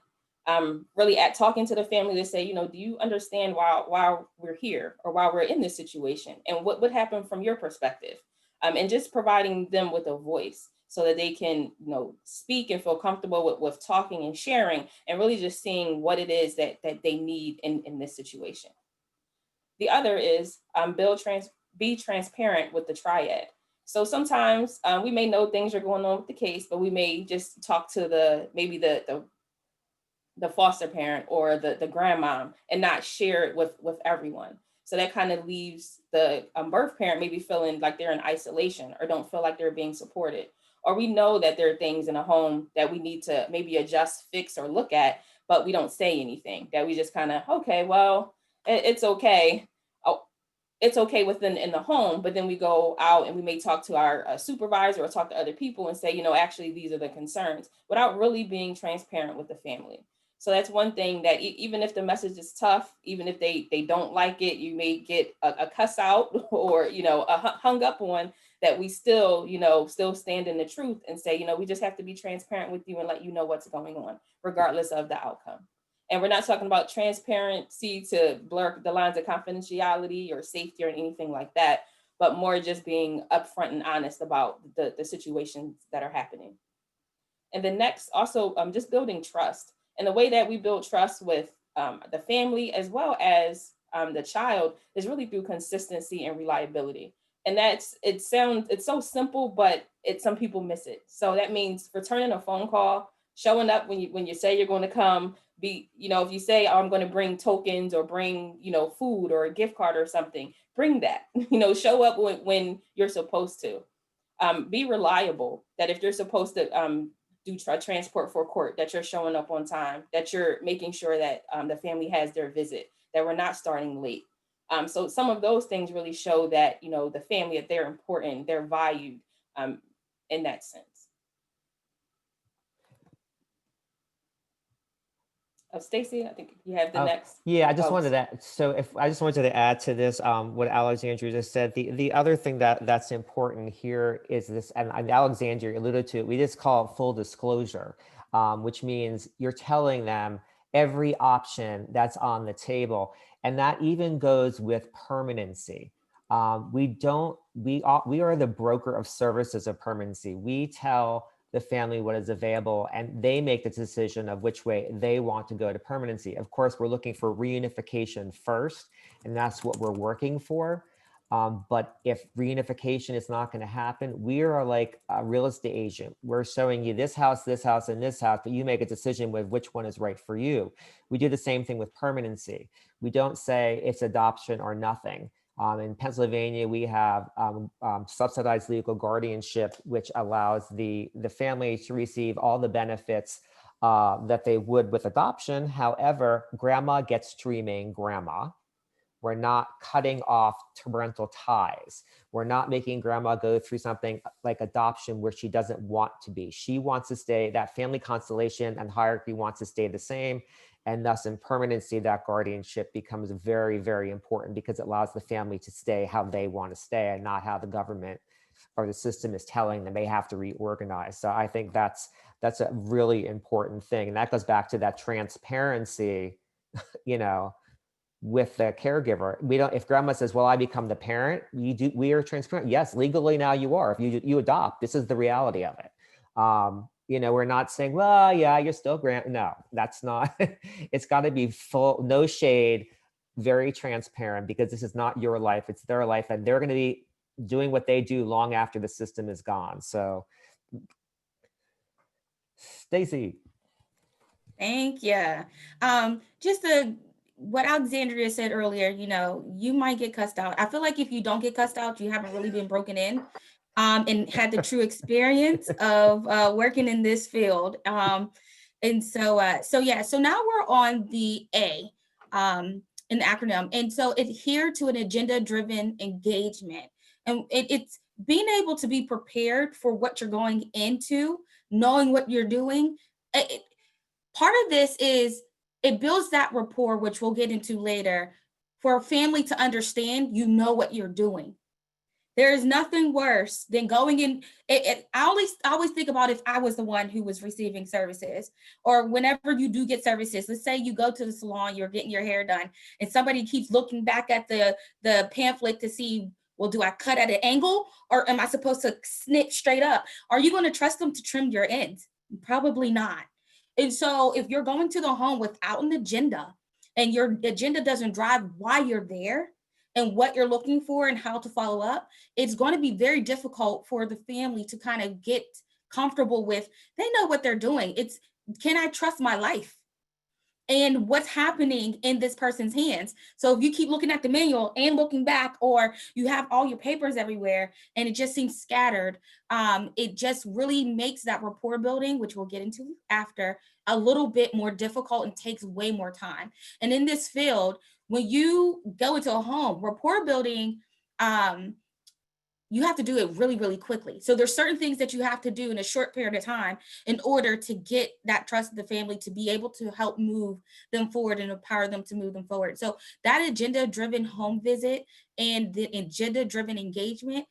Really at talking to the family to say, do you understand why we're here or why we're in this situation, and what would happen from your perspective, and just providing them with a voice so that they can, speak and feel comfortable with talking and sharing, and really just seeing what it is that they need in this situation. The other is be transparent with the triad. So sometimes we may know things are going on with the case, but we may just talk to the foster parent or the grandmom and not share it with everyone. So that kind of leaves the birth parent maybe feeling like they're in isolation or don't feel like they're being supported. Or we know that there are things in a home that we need to maybe adjust, fix, or look at, but we don't say anything, that we just kind of, okay, well, it's okay. It's okay in the home, but then we go out and we may talk to our supervisor or talk to other people and say, actually, these are the concerns, without really being transparent with the family. So that's one thing that even if the message is tough, even if they don't like it, you may get a cuss out or, a hung up on, that we still, you know, still stand in the truth and say, you know, we just have to be transparent with you and let you know what's going on, regardless of the outcome. And we're not talking about transparency to blur the lines of confidentiality or safety or anything like that, but more just being upfront and honest about the situations that are happening. And the next, also just building trust. And the way that we build trust with the family as well as the child is really through consistency and reliability. And it's so simple, but some people miss it. So that means returning a phone call, showing up when you say you're going to come, if you say, oh, I'm going to bring tokens or bring, food or a gift card or something, bring that, show up when you're supposed to. Be reliable, that if you're supposed to do transport for court, that you're showing up on time, that you're making sure that the family has their visit, that we're not starting late. So some of those things really show that, the family, that they're important, they're valued in that sense. Stacy, I think you have the next. Yeah, I just wanted to add to this what Alexandria just said. The other thing that's important here is this, and Alexandria alluded to it, we just call it full disclosure, which means you're telling them every option that's on the table. And that even goes with permanency. We are the broker of services of permanency. We tell the family what is available, and they make the decision of which way they want to go to permanency. Of course, we're looking for reunification first, and that's what we're working for. But if reunification is not going to happen, we are like a real estate agent. We're showing you this house, and this house, but you make a decision with which one is right for you. We do the same thing with permanency. We don't say it's adoption or nothing. In Pennsylvania, we have subsidized legal guardianship, which allows the family to receive all the benefits that they would with adoption. However, grandma gets to remain grandma. We're not cutting off parental ties. We're not making grandma go through something like adoption where she doesn't want to be. She wants to stay, that family constellation and hierarchy wants to stay the same. And thus in permanency, that guardianship becomes very, very important because it allows the family to stay how they want to stay and not how the government or the system is telling them they have to reorganize. So I think that's a really important thing. And that goes back to that transparency, with the caregiver. If grandma says, well, I become the parent, we are transparent. Yes, legally now you are. If you adopt, this is the reality of it. We're not saying, well, yeah, you're still no, that's not, it's got to be full, no shade, very transparent, because this is not your life, it's their life, and they're going to be doing what they do long after the system is gone. So, Stacy. Thank you. What Alexandria said earlier, you might get cussed out. I feel like if you don't get cussed out, you haven't really been broken in and had the true experience of working in this field. So now we're on the A in the acronym. And so adhere to an agenda-driven engagement. And it's being able to be prepared for what you're going into, knowing what you're doing. Part of this is it builds that rapport, which we'll get into later, for a family to understand what you're doing. There is nothing worse than going in. I always think about if I was the one who was receiving services, or whenever you do get services, let's say you go to the salon, you're getting your hair done, and somebody keeps looking back at the pamphlet to see, well, do I cut at an angle or am I supposed to snip straight up? Are you going to trust them to trim your ends? Probably not. And so if you're going to the home without an agenda and your agenda doesn't drive why you're there and what you're looking for and how to follow up, it's going to be very difficult for the family to kind of get comfortable with, they know what they're doing. It's, can I trust my life and what's happening in this person's hands? So if you keep looking at the manual and looking back, or you have all your papers everywhere and it just seems scattered, it just really makes that rapport building, which we'll get into after, a little bit more difficult and takes way more time. And in this field, when you go into a home, rapport building, you have to do it really, really quickly. So there's certain things that you have to do in a short period of time in order to get that trust of the family to be able to help move them forward and empower them to move them forward. So that agenda-driven home visit and the agenda-driven engagement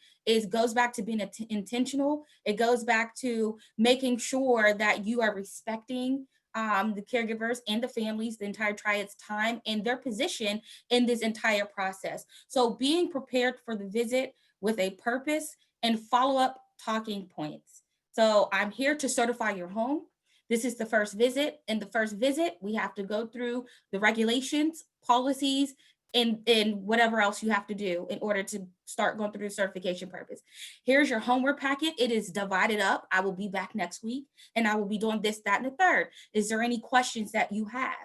goes back to being intentional. It goes back to making sure that you are respecting the caregivers and the families, the entire triad's time and their position in this entire process. So being prepared for the visit with a purpose and follow-up talking points. So I'm here to certify your home. This is the first visit. In the first visit, we have to go through the regulations, policies, and whatever else you have to do in order to start going through the certification purpose. Here's your homework packet. It is divided up. I will be back next week and I will be doing this, that, and the third. Is there any questions that you have?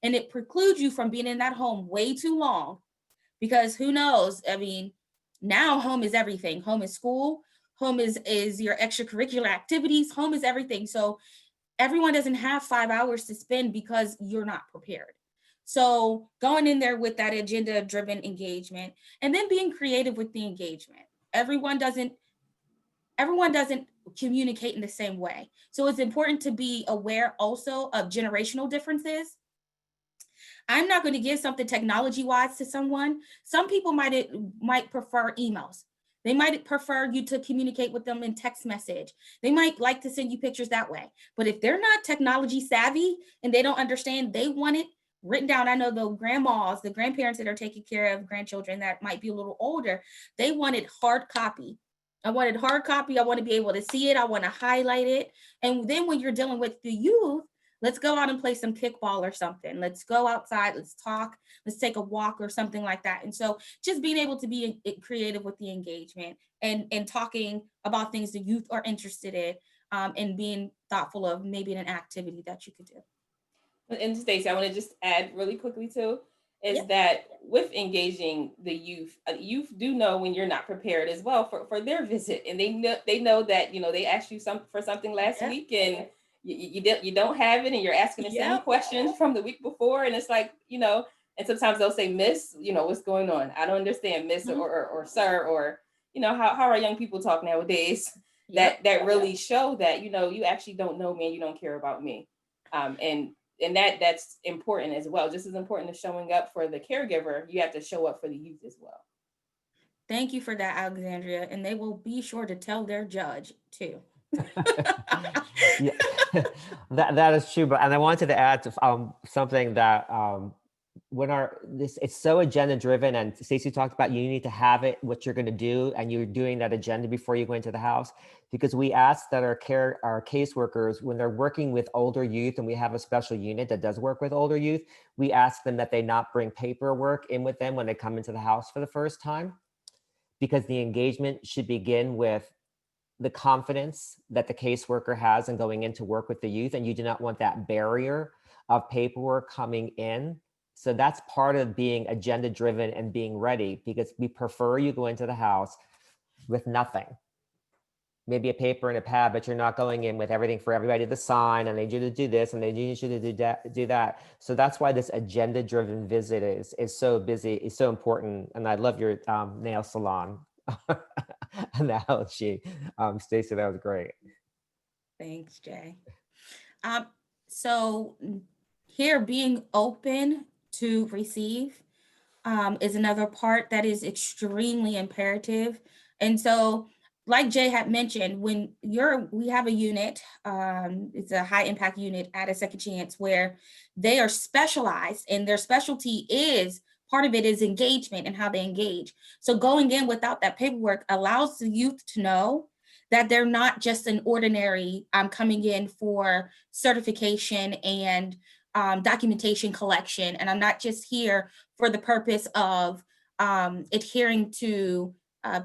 And it precludes you from being in that home way too long, because who knows? I mean, now home is everything. Home is school. Home is your extracurricular activities. Home is everything. So everyone doesn't have 5 hours to spend because you're not prepared. So going in there with that agenda-driven engagement and then being creative with the engagement. Everyone doesn't communicate in the same way. So it's important to be aware also of generational differences. I'm not going to give something technology-wise to someone. Some people might prefer emails. They might prefer you to communicate with them in text message. They might like to send you pictures that way. But if they're not technology savvy and they don't understand, they want it written down. I know the grandmas, the grandparents that are taking care of grandchildren that might be a little older, they wanted hard copy. I wanted hard copy. I want to be able to see it. I want to highlight it. And then when you're dealing with the youth, let's go out and play some kickball or something. Let's go outside. Let's talk. Let's take a walk or something like that. And so just being able to be creative with the engagement and talking about things the youth are interested in, and being thoughtful of maybe an activity that you could do. And Stacy, I want to just add really quickly too, is that with engaging the youth do know when you're not prepared as well for their visit. And they know that, they asked you for something last week and you don't have it and you're asking the same questions from the week before. And it's like, and sometimes they'll say, Miss, what's going on? I don't understand, Miss, or Sir, or, how our young people talk nowadays that really show that, you actually don't know me and you don't care about me. And that's important as well. Just as important as showing up for the caregiver, you have to show up for the youth as well. Thank you for that, Alexandria. And they will be sure to tell their judge too. Yeah, that is true. And I wanted to add to, something that it's so agenda driven, and Stacy talked about you need to have it, what you're going to do, and you're doing that agenda before you go into the house, because we ask that our caseworkers, when they're working with older youth, and we have a special unit that does work with older youth, we ask them that they not bring paperwork in with them when they come into the house for the first time, because the engagement should begin with the confidence that the caseworker has in going in to work with the youth, and you do not want that barrier of paperwork coming in. So that's part of being agenda driven and being ready, because we prefer you go into the house with nothing, maybe a paper and a pad, but you're not going in with everything for everybody to sign, and they need you to do this and they need you to do that. So that's why this agenda driven visit is so busy, is so important. And I love your nail salon analogy, Stacy, that was great. Thanks, Jay. So here, being open to receive is another part that is extremely imperative. And so, like Jay had mentioned, when we have a unit, it's a high impact unit at a second chance, where they are specialized, and their specialty is, part of it is engagement and how they engage. So going in without that paperwork allows the youth to know that they're not just an ordinary coming in for certification and documentation collection. And I'm not just here for the purpose of adhering to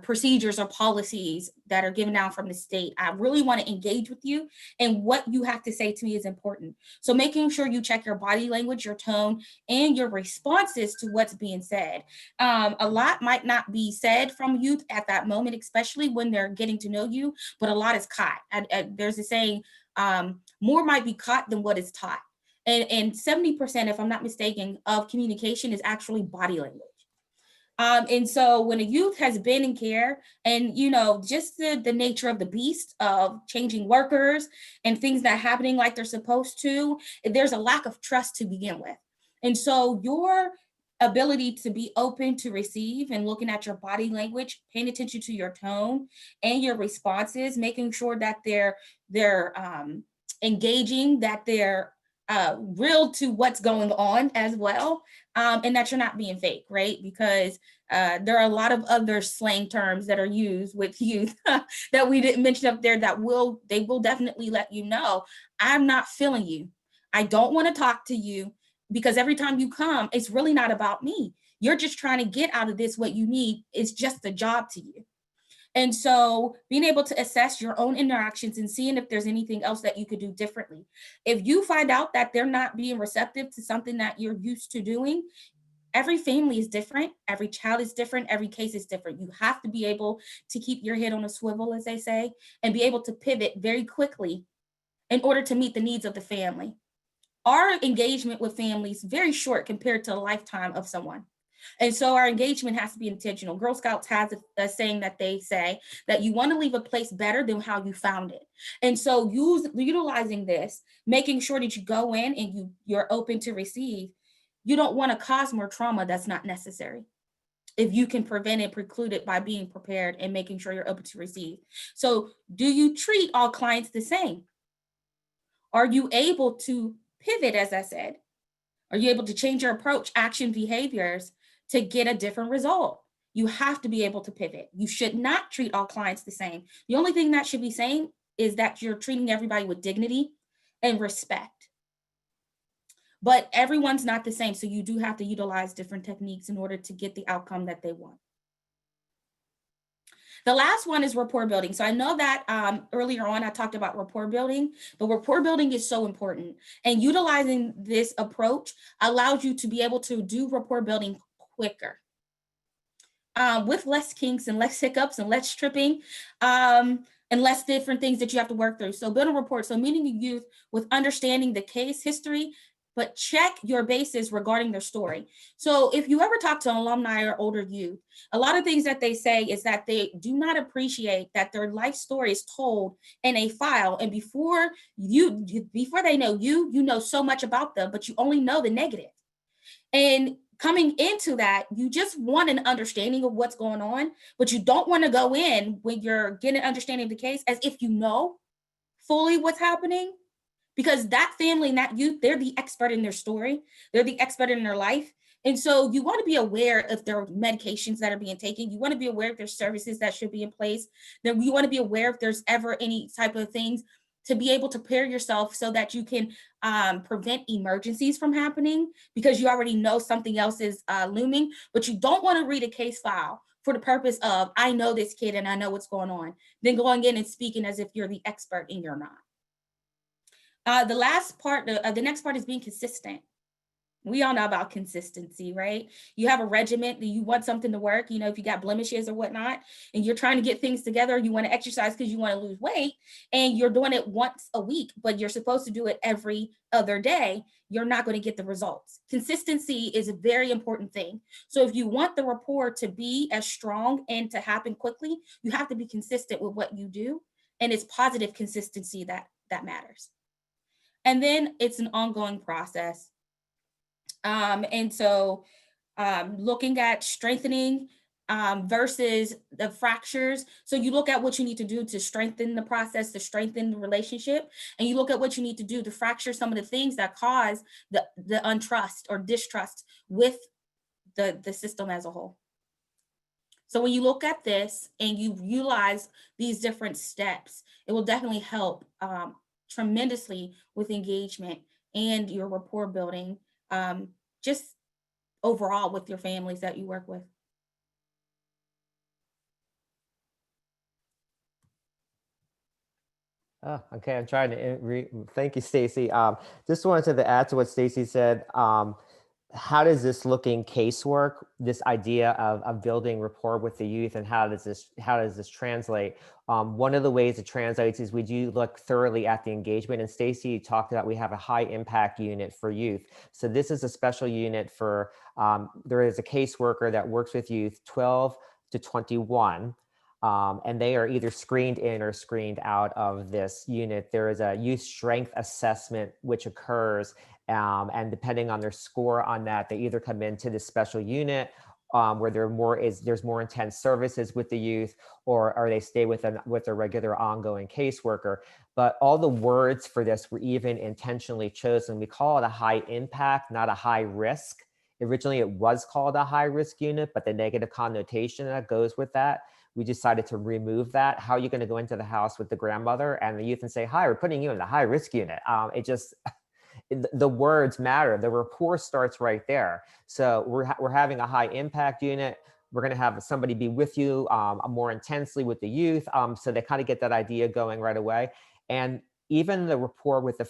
procedures or policies that are given out from the state. I really want to engage with you, and what you have to say to me is important. So making sure you check your body language, your tone, and your responses to what's being said. A lot might not be said from youth at that moment, especially when they're getting to know you, but a lot is caught. There's a saying, more might be caught than what is taught. And 70%, if I'm not mistaken, of communication is actually body language. And so when a youth has been in care and, you know, just the nature of the beast of changing workers and things not happening like they're supposed to, there's a lack of trust to begin with. And so your ability to be open to receive and looking at your body language, paying attention to your tone and your responses, making sure that they're engaging, that they're real to what's going on as well, and that you're not being fake, right? Because there are a lot of other slang terms that are used with youth that we didn't mention up there that they will definitely let you know, I'm not feeling you. I don't want to talk to you because every time you come, it's really not about me. You're just trying to get out of this what you need. It's just a job to you. And so being able to assess your own interactions and seeing if there's anything else that you could do differently. If you find out that they're not being receptive to something that you're used to doing, every family is different. Every child is different. Every case is different. You have to be able to keep your head on a swivel, as they say, and be able to pivot very quickly in order to meet the needs of the family. Our engagement with families is very short compared to a lifetime of someone. And so our engagement has to be intentional. Girl Scouts has a saying that they say that you want to leave a place better than how you found it. And so utilizing this, making sure that you go in and you're open to receive, you don't want to cause more trauma that's not necessary. If you can prevent it, preclude it by being prepared and making sure you're open to receive. So do you treat all clients the same? Are you able to pivot, as I said? Are you able to change your approach, action, behaviors to get a different result? You have to be able to pivot. You should not treat all clients the same. The only thing that should be same is that you're treating everybody with dignity and respect. But everyone's not the same, so you do have to utilize different techniques in order to get the outcome that they want. The last one is rapport building. So I know that earlier on I talked about rapport building, but rapport building is so important. And utilizing this approach allows you to be able to do rapport building quicker. With less kinks and less hiccups and less tripping and less different things that you have to work through. So building rapport, so meeting the youth with understanding the case history, but check your bases regarding their story. So if you ever talk to an alumni or older youth, a lot of things that they say is that they do not appreciate that their life story is told in a file. And before they know you know so much about them, but you only know the negative. And coming into that, you just want an understanding of what's going on, but you don't want to go in when you're getting an understanding of the case as if you know fully what's happening. Because that family and that youth, they're the expert in their story. They're the expert in their life. And so you want to be aware if there are medications that are being taken. You want to be aware if there's services that should be in place. Then you want to be aware if there's ever any type of things to be able to prepare yourself so that you can prevent emergencies from happening because you already know something else is looming, but you don't want to read a case file for the purpose of, I know this kid and I know what's going on, then going in and speaking as if you're the expert and you're not. The next part is being consistent. We all know about consistency, right? You have a regiment that you want something to work, if you got blemishes or whatnot, and you're trying to get things together, you want to exercise because you want to lose weight, and you're doing it once a week, but you're supposed to do it every other day, you're not going to get the results. Consistency is a very important thing. So if you want the rapport to be as strong and to happen quickly, you have to be consistent with what you do, and it's positive consistency that matters. And then it's an ongoing process. And so looking at strengthening versus the fractures. So you look at what you need to do to strengthen the process, to strengthen the relationship, and you look at what you need to do to fracture some of the things that cause the untrust or distrust with the system as a whole. So when you look at this and you utilize these different steps, it will definitely help tremendously with engagement and your rapport building, just overall with your families that you work with. Oh, okay, I'm trying to thank you, Stacy. Just wanted to add to what Stacy said. how does this look in casework, this idea of building rapport with the youth, and how does this translate? One of the ways it translates is we do look thoroughly at the engagement, and Stacy talked about we have a high impact unit for youth. So this is a special unit for, there is a caseworker that works with youth 12 to 21. And they are either screened in or screened out of this unit. There is a youth strength assessment which occurs, and depending on their score on that, they either come into this special unit where there's more intense services with the youth, or they stay with a regular ongoing caseworker. But all the words for this were even intentionally chosen. We call it a high impact, not a high risk. Originally, it was called a high risk unit, but the negative connotation that goes with that, we decided to remove that. How are you going to go into the house with the grandmother and the youth and say, hi, we're putting you in the high risk unit? The words matter. The rapport starts right there. So we're having a high impact unit. We're going to have somebody be with you more intensely with the youth. So they kind of get that idea going right away. And even the rapport with the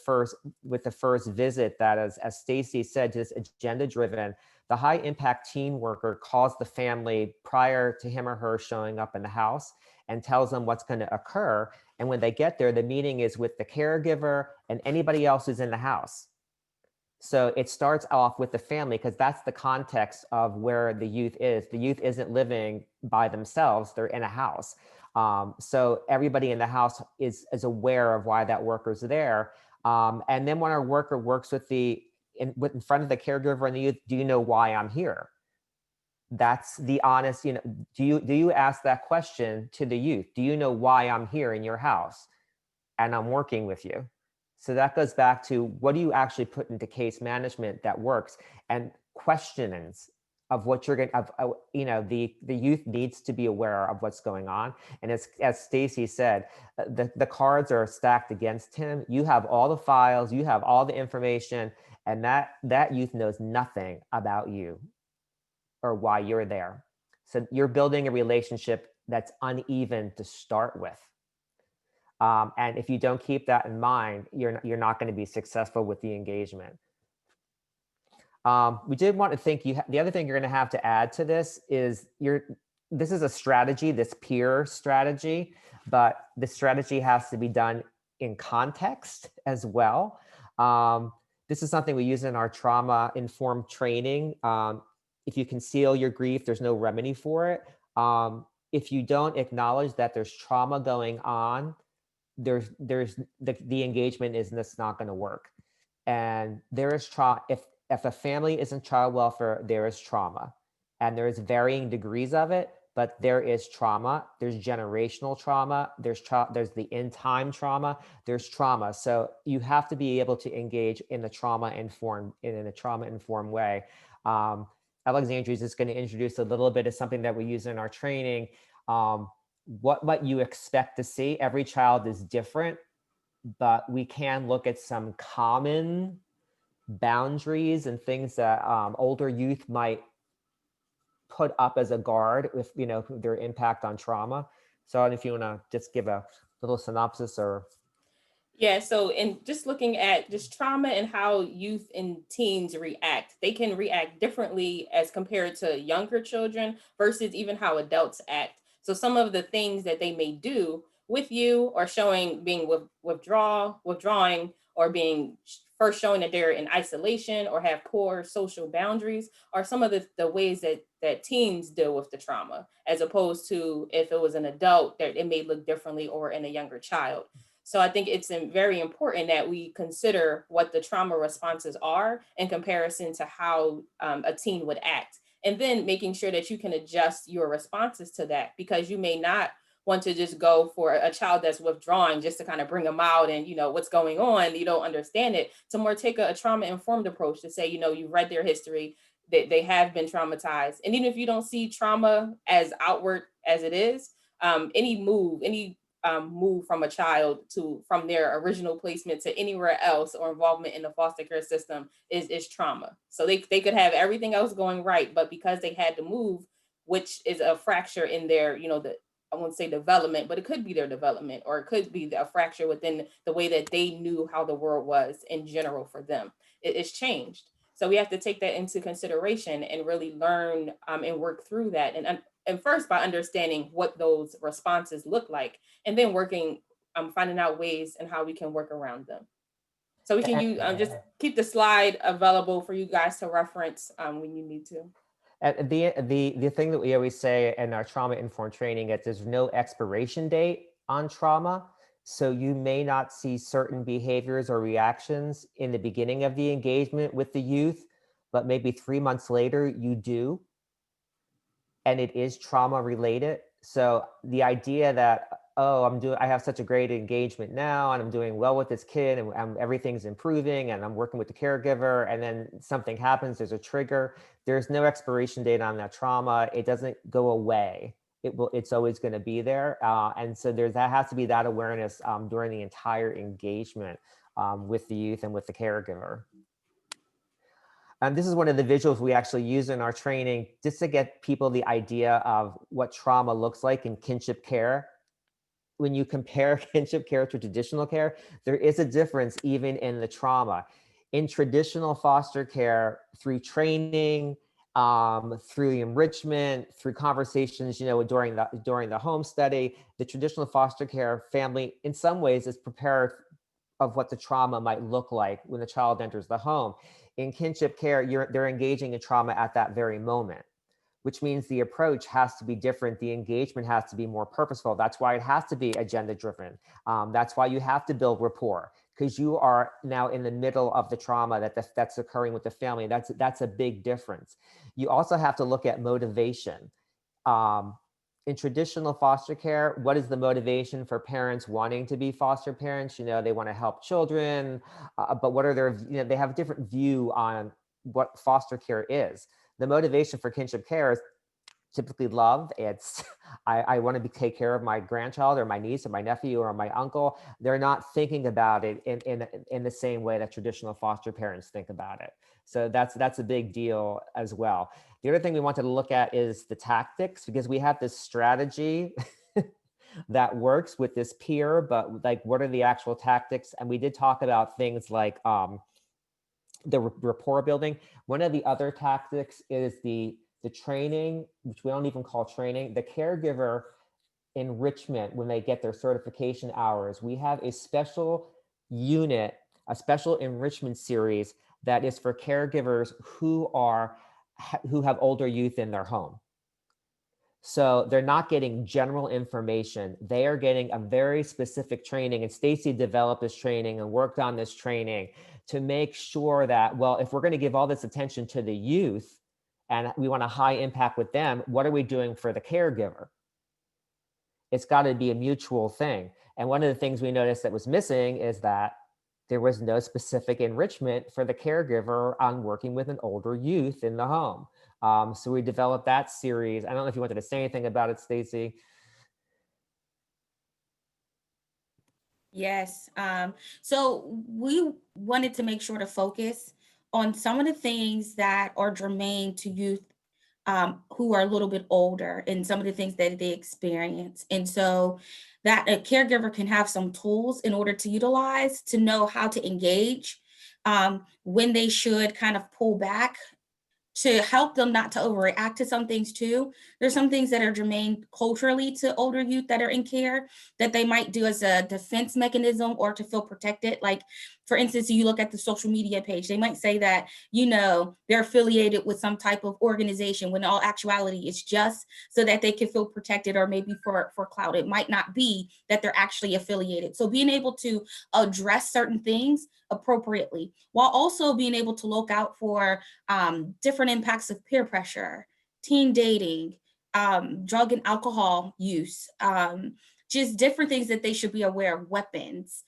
first visit, that as Stacy said, just agenda driven, the high impact teen worker calls the family prior to him or her showing up in the house and tells them what's going to occur. And when they get there, the meeting is with the caregiver and anybody else who's in the house. So it starts off with the family because that's the context of where the youth is. The youth isn't living by themselves, they're in a house. So everybody in the house is aware of why that worker's there. And then when our worker works with in front of the caregiver and the youth, do you know why I'm here? That's the honest, do you ask that question to the youth? Do you know why I'm here in your house and I'm working with you? So that goes back to, what do you actually put into case management that works? And questionings of what you're going to, the youth needs to be aware of what's going on. And as Stacy said, the cards are stacked against him. You have all the files, you have all the information, and that youth knows nothing about you or why you're there. So you're building a relationship that's uneven to start with. And if you don't keep that in mind, you're not going to be successful with the engagement. We did want to think, the other thing you're going to have to add to this is this is a strategy, this peer strategy, but the strategy has to be done in context as well. This is something we use in our trauma-informed training. If you conceal your grief, there's no remedy for it. If you don't acknowledge that there's trauma going on, the engagement is just not going to work. And there is trauma. If a family is in child welfare, there is trauma, and there is varying degrees of it, but there is trauma. There's generational trauma. There's the in-time trauma. There's trauma. So you have to be able to engage in a trauma-informed way. Alexandria is just going to introduce a little bit of something that we use in our training. What you expect to see. Every child is different, but we can look at some common boundaries and things that older youth might put up as a guard with their impact on trauma. So I don't know if you want to just give a little synopsis or. Yeah, so in just looking at just trauma and how youth and teens react, they can react differently as compared to younger children versus even how adults act. So some of the things that they may do with you, or being withdrawing, or being first showing that they're in isolation or have poor social boundaries, are some of the ways that teens deal with the trauma, as opposed to if it was an adult, that it may look differently, or in a younger child. So I think it's very important that we consider what the trauma responses are in comparison to how a teen would act. And then making sure that you can adjust your responses to that, because you may not want to just go for a child that's withdrawing just to kind of bring them out and, what's going on, you don't understand it, to more take a trauma-informed approach to say, you've read their history, that they have been traumatized. And even if you don't see trauma as outward as it is, any move from a child from their original placement to anywhere else, or involvement in the foster care system, is trauma. So they could have everything else going right, but because they had to move, which is a fracture in their, I won't say development, but it could be their development, or it could be a fracture within the way that they knew how the world was in general for them. It's changed. So we have to take that into consideration and really learn and work through that. And first by understanding what those responses look like, and then working, finding out ways and how we can work around them. So we can use, just keep the slide available for you guys to reference when you need to. And the thing that we always say in our trauma-informed training is there's no expiration date on trauma. So you may not see certain behaviors or reactions in the beginning of the engagement with the youth, but maybe 3 months later you do. And it is trauma related. So the idea that, oh, I have such a great engagement now and I'm doing well with this kid and everything's improving and I'm working with the caregiver, and then something happens, there's a trigger. There's no expiration date on that trauma. It doesn't go away. It's always going to be there. And so that has to be that awareness during the entire engagement with the youth and with the caregiver. And this is one of the visuals we actually use in our training just to get people the idea of what trauma looks like in kinship care. When you compare kinship care to traditional care, there is a difference even in the trauma. In traditional foster care, through training, through the enrichment, through conversations, during the home study, the traditional foster care family, in some ways, is prepared of what the trauma might look like when the child enters the home. In kinship care, they're engaging in trauma at that very moment, which means the approach has to be different. The engagement has to be more purposeful. That's why it has to be agenda driven. That's why you have to build rapport, because you are now in the middle of the trauma that's occurring with the family. That's a big difference. You also have to look at motivation. In traditional foster care, what is the motivation for parents wanting to be foster parents? They want to help children, but what are they have a different view on what foster care is. The motivation for kinship care is typically love. It's, I want to take care of my grandchild or my niece or my nephew or my uncle. They're not thinking about it in the same way that traditional foster parents think about it. So that's a big deal as well. The other thing we wanted to look at is the tactics, because we have this strategy that works with this peer, but like, what are the actual tactics? And we did talk about things like the rapport building. One of the other tactics is the training, which we don't even call training, the caregiver enrichment when they get their certification hours. We have a special unit, a special enrichment series that is for caregivers who have older youth in their home. So they're not getting general information. They are getting a very specific training, and Stacy developed this training and worked on this training to make sure that, well, if we're going to give all this attention to the youth and we want a high impact with them, what are we doing for the caregiver? It's got to be a mutual thing. And one of the things we noticed that was missing is that there was no specific enrichment for the caregiver on working with an older youth in the home. So we developed that series. I don't know if you wanted to say anything about it, Stacy. Yes. So we wanted to make sure to focus on some of the things that are germane to youth who are a little bit older, and some of the things that they experience. And so that a caregiver can have some tools in order to utilize to know how to engage, when they should kind of pull back, to help them not to overreact to some things too. There's some things that are germane culturally to older youth that are in care that they might do as a defense mechanism or to feel protected. Like, for instance, you look at the social media page, they might say that, they're affiliated with some type of organization, when in all actuality it's just so that they can feel protected, or maybe for clout. It might not be that they're actually affiliated. So being able to address certain things appropriately, while also being able to look out for different impacts of peer pressure, teen dating, drug and alcohol use, just different things that they should be aware of, weapons,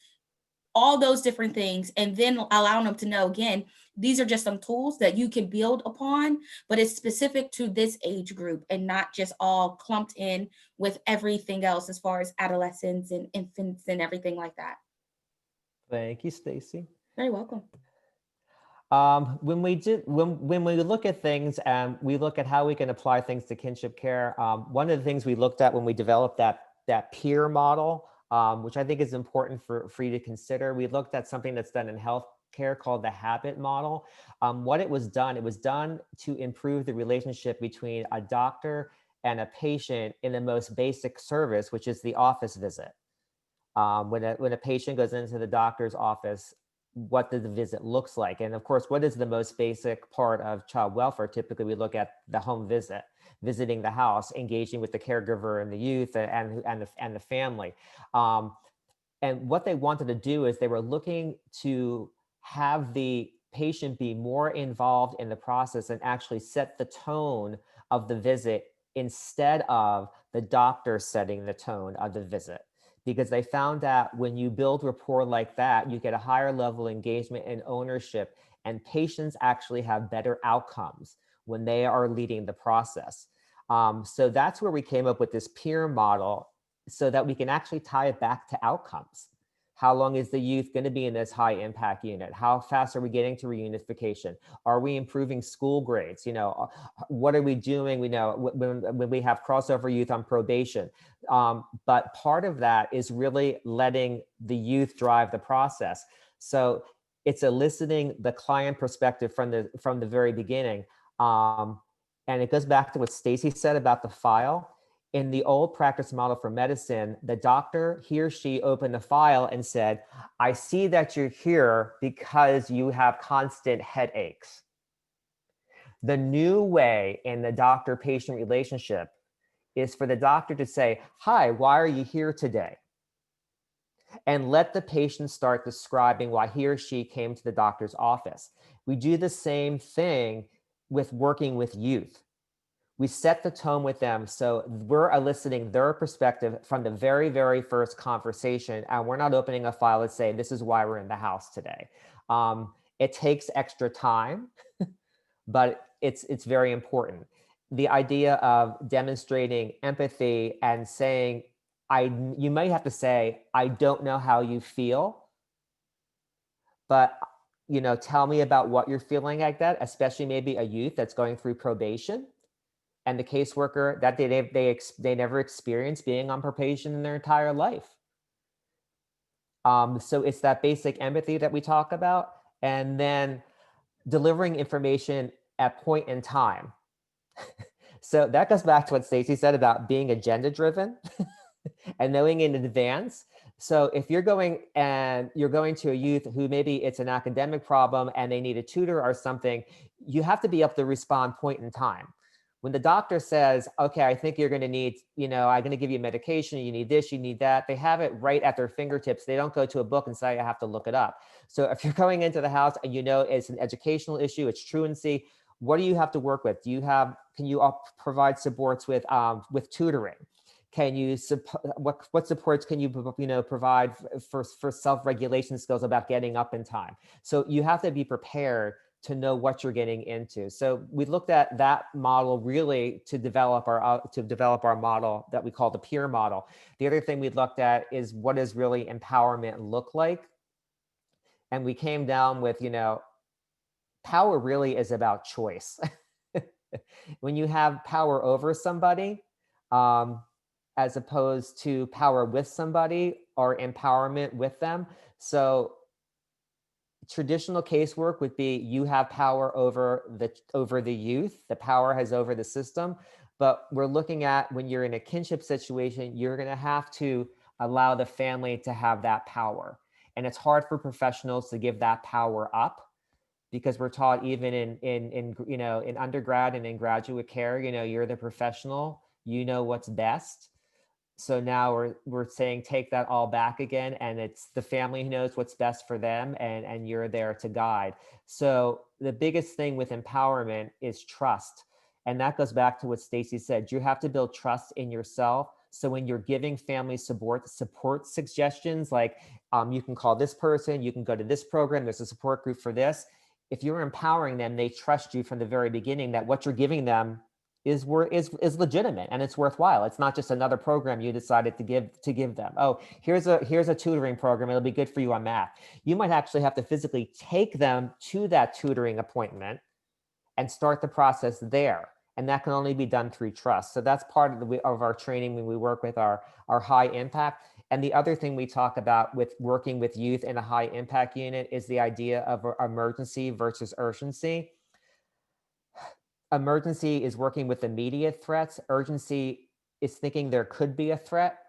all those different things. And then allowing them to know, again, these are just some tools that you can build upon, but it's specific to this age group and not just all clumped in with everything else as far as adolescents and infants and everything like that. Thank you, Stacy. Very welcome. When we look at things and we look at how we can apply things to kinship care, one of the things we looked at when we developed that peer model, which I think is important for you to consider, we looked at something that's done in health care called the habit model. What it was done to improve the relationship between a doctor and a patient in the most basic service, which is the office visit. When a patient goes into the doctor's office, what the visit looks like. And of course, what is the most basic part of child welfare? Typically, we look at the home visit, visiting the house, engaging with the caregiver and the youth and the family. And what they wanted to do is they were looking to have the patient be more involved in the process and actually set the tone of the visit instead of the doctor setting the tone of the visit. Because they found that when you build rapport like that, you get a higher level of engagement and ownership, and patients actually have better outcomes when they are leading the process. So that's where we came up with this peer model so that we can actually tie it back to outcomes. How long is the youth going to be in this high impact unit? How fast are we getting to reunification? Are we improving school grades? You know, what are we doing? We know when we have crossover youth on probation. But part of that is really letting the youth drive the process. So it's eliciting the client perspective from the very beginning. And it goes back to what Stacy said about the file. In the old practice model for medicine, the doctor, he or she opened the file and said, I see that you're here because you have constant headaches. The new way in the doctor-patient relationship is for the doctor to say, hi, why are you here today? And let the patient start describing why he or she came to the doctor's office. We do the same thing with working with youth. We set the tone with them, so we're eliciting their perspective from the very, very first conversation, and we're not opening a file and saying, this is why we're in the house today. It takes extra time, but it's very important. The idea of demonstrating empathy and saying, you might have to say, I don't know how you feel, but tell me about what you're feeling like that, especially maybe a youth that's going through probation. And the caseworker that they never experienced being on probation in their entire life. So it's that basic empathy that we talk about, and then delivering information at point in time. So that goes back to what Stacy said about being agenda driven and knowing in advance. So if you're going to a youth who maybe it's an academic problem and they need a tutor or something, you have to be able to respond point in time. When the doctor says, okay, I think you're going to need, I'm going to give you medication, you need this, you need that, they have it right at their fingertips. They don't go to a book and say, I have to look it up. So if you're going into the house and it's an educational issue, it's truancy, what do you have to work with? Can you provide supports with tutoring? Can you, what supports can you provide for self-regulation skills about getting up in time? So you have to be prepared to know what you're getting into. So we looked at that model really to develop our model that we call the peer model. The other thing we looked at is what does really empowerment look like? And we came down with, power really is about choice. When you have power over somebody, as opposed to power with somebody or empowerment with them. So traditional casework would be you have power over the youth, the power has over the system. But we're looking at when you're in a kinship situation, you're going to have to allow the family to have that power. And it's hard for professionals to give that power up because we're taught even in undergrad and in graduate care, you're the professional, you know what's best. So now we're saying take that all back again, and it's the family who knows what's best for them, and you're there to guide. So the biggest thing with empowerment is trust. And that goes back to what Stacy said. You have to build trust in yourself. So when you're giving family support suggestions, like you can call this person, you can go to this program, there's a support group for this. If you're empowering them, they trust you from the very beginning that what you're giving them is legitimate and it's worthwhile. It's not just another program you decided to give them. Oh, here's a tutoring program. It'll be good for you on math. You might actually have to physically take them to that tutoring appointment and start the process there. And that can only be done through trust. So that's part of our training when we work with our high impact. And the other thing we talk about with working with youth in a high impact unit is the idea of emergency versus urgency. Emergency is working with immediate threats. Urgency is thinking there could be a threat.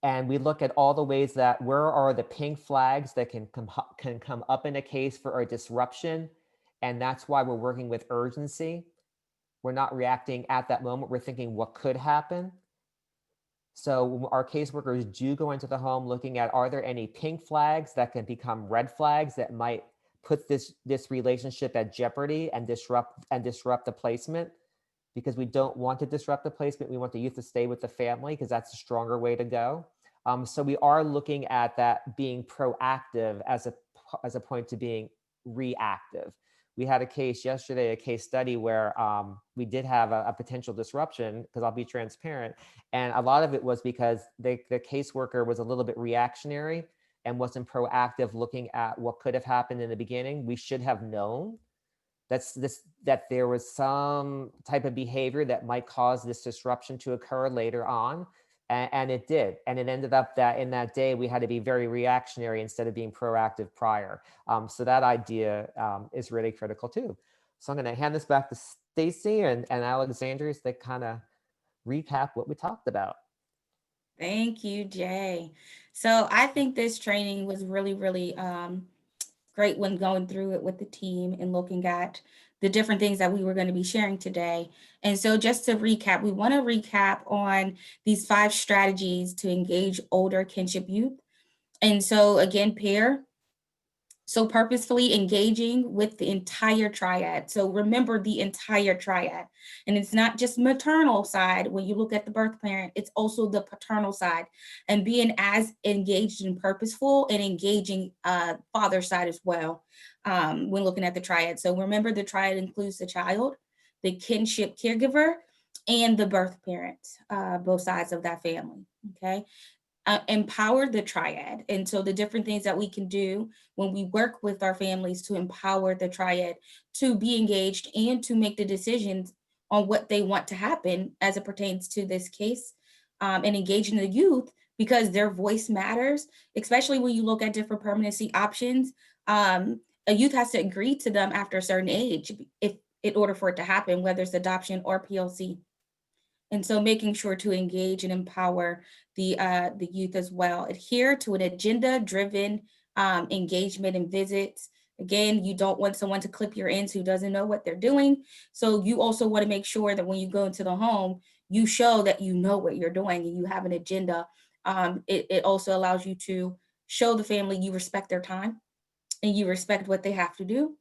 And we look at all the ways that where are the pink flags that can come up in a case for a disruption. And that's why we're working with urgency. We're not reacting at that moment. We're thinking what could happen. So our caseworkers do go into the home looking at, are there any pink flags that can become red flags that might put this relationship at jeopardy and disrupt the placement? Because we don't want to disrupt the placement. We want the youth to stay with the family because that's a stronger way to go. So we are looking at that being proactive as a point to being reactive. We had a case yesterday, a case study where we did have a potential disruption, because I'll be transparent. And a lot of it was because the caseworker was a little bit reactionary and wasn't proactive looking at what could have happened in the beginning. We should have known that there was some type of behavior that might cause this disruption to occur later on. And it did. And it ended up that in that day, we had to be very reactionary instead of being proactive prior. So that idea is really critical too. So I'm going to hand this back to Stacy and Alexandria to kind of recap what we talked about. Thank you, Jay. So I think this training was really, really great when going through it with the team and looking at the different things that we were going to be sharing today. And so just to recap, we want to recap on these 5 strategies to engage older kinship youth. And so again, pair. So purposefully engaging with the entire triad. So remember the entire triad. And it's not just maternal side. When you look at the birth parent, it's also the paternal side, and being as engaged and purposeful and engaging father side as well when looking at the triad. So remember, the triad includes the child, the kinship caregiver, and the birth parent, both sides of that family, okay? Empower the triad. And so the different things that we can do when we work with our families to empower the triad to be engaged and to make the decisions on what they want to happen as it pertains to this case, and engaging the youth, because their voice matters, especially when you look at different permanency options. A youth has to agree to them after a certain age in order for it to happen, whether it's adoption or PLC. And so making sure to engage and empower the youth as well. Adhere to an agenda-driven engagement and visits. Again, you don't want someone to clip your ends who doesn't know what they're doing. So you also want to make sure that when you go into the home, you show that you know what you're doing and you have an agenda. It also allows you to show the family you respect their time and you respect what they have to do.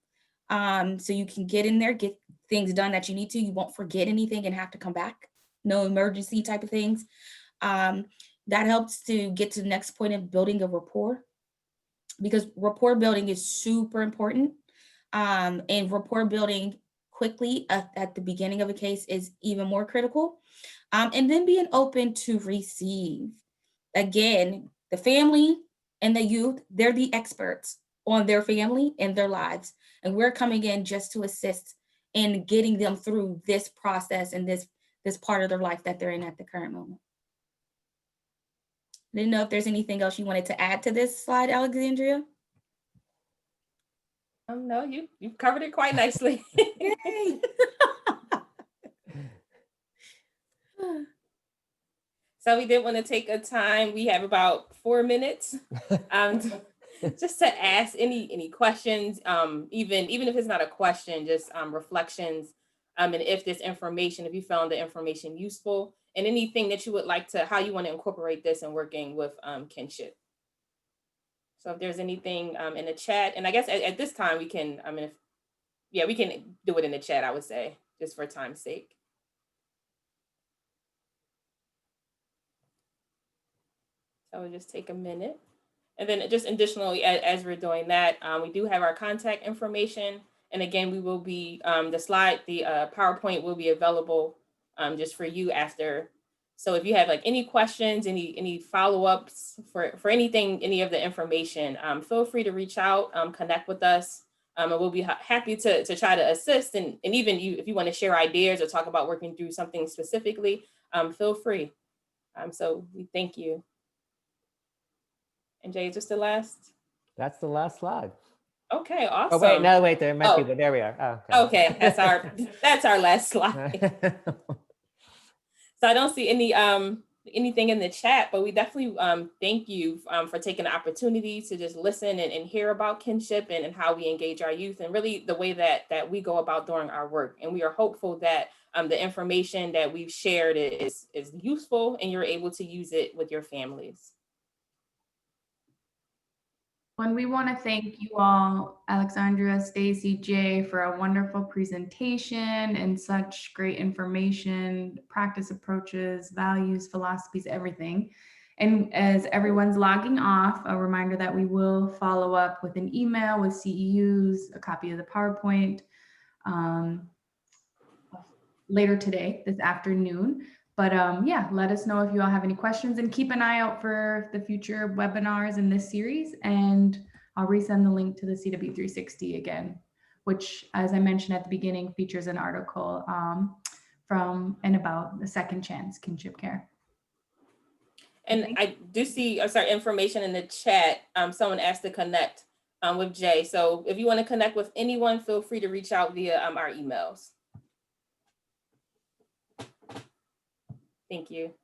So you can get in there, get things done that you need to. You won't forget anything and have to come back. No emergency type of things. That helps to get to the next point of building a rapport, because rapport building is super important. And rapport building quickly at the beginning of a case is even more critical. And then being open to receive. Again, the family and the youth, they're the experts on their family and their lives. And we're coming in just to assist in getting them through this process and this part of their life that they're in at the current moment. I didn't know if there's anything else you wanted to add to this slide, Alexandria. No, you've covered it quite nicely. Yay. So we did want to take a time. We have about 4 minutes just to ask any questions, even if it's not a question, just reflections. And if this information, if you found the information useful, and anything that you would like to, how you want to incorporate this in working with kinship. So if there's anything in the chat, and I guess at this time we can, we can do it in the chat, I would say, just for time's sake. So we'll just take a minute. And then just additionally, as we're doing that, we do have our contact information. And again, we will be, the PowerPoint will be available just for you after. So if you have like any questions, any follow-ups for anything, any of the information, feel free to reach out, connect with us. And we'll be happy to try to assist. And even if you want to share ideas or talk about working through something specifically, feel free. So we thank you. And Jay, is this the last? That's the last slide. Okay, awesome. Oh, wait, no, wait, there might be, Oh. there we are. Oh, Okay, that's our last slide. So I don't see anything in the chat, but we definitely thank you for taking the opportunity to just listen and hear about kinship and how we engage our youth and really the way that we go about doing our work. And we are hopeful that the information that we've shared is useful and you're able to use it with your families. And we want to thank you all, Alexandria, Stacy, Jay, for a wonderful presentation and such great information, practice approaches, values, philosophies, everything. And as everyone's logging off, a reminder that we will follow up with an email with CEUs, a copy of the PowerPoint later today, this afternoon. But yeah, let us know if you all have any questions and keep an eye out for the future webinars in this series. And I'll resend the link to the CW 360 again, which, as I mentioned at the beginning, features an article from and about the second chance kinship care. And I do see information in the chat. Someone asked to connect with Jay. So if you want to connect with anyone, feel free to reach out via our emails. Thank you.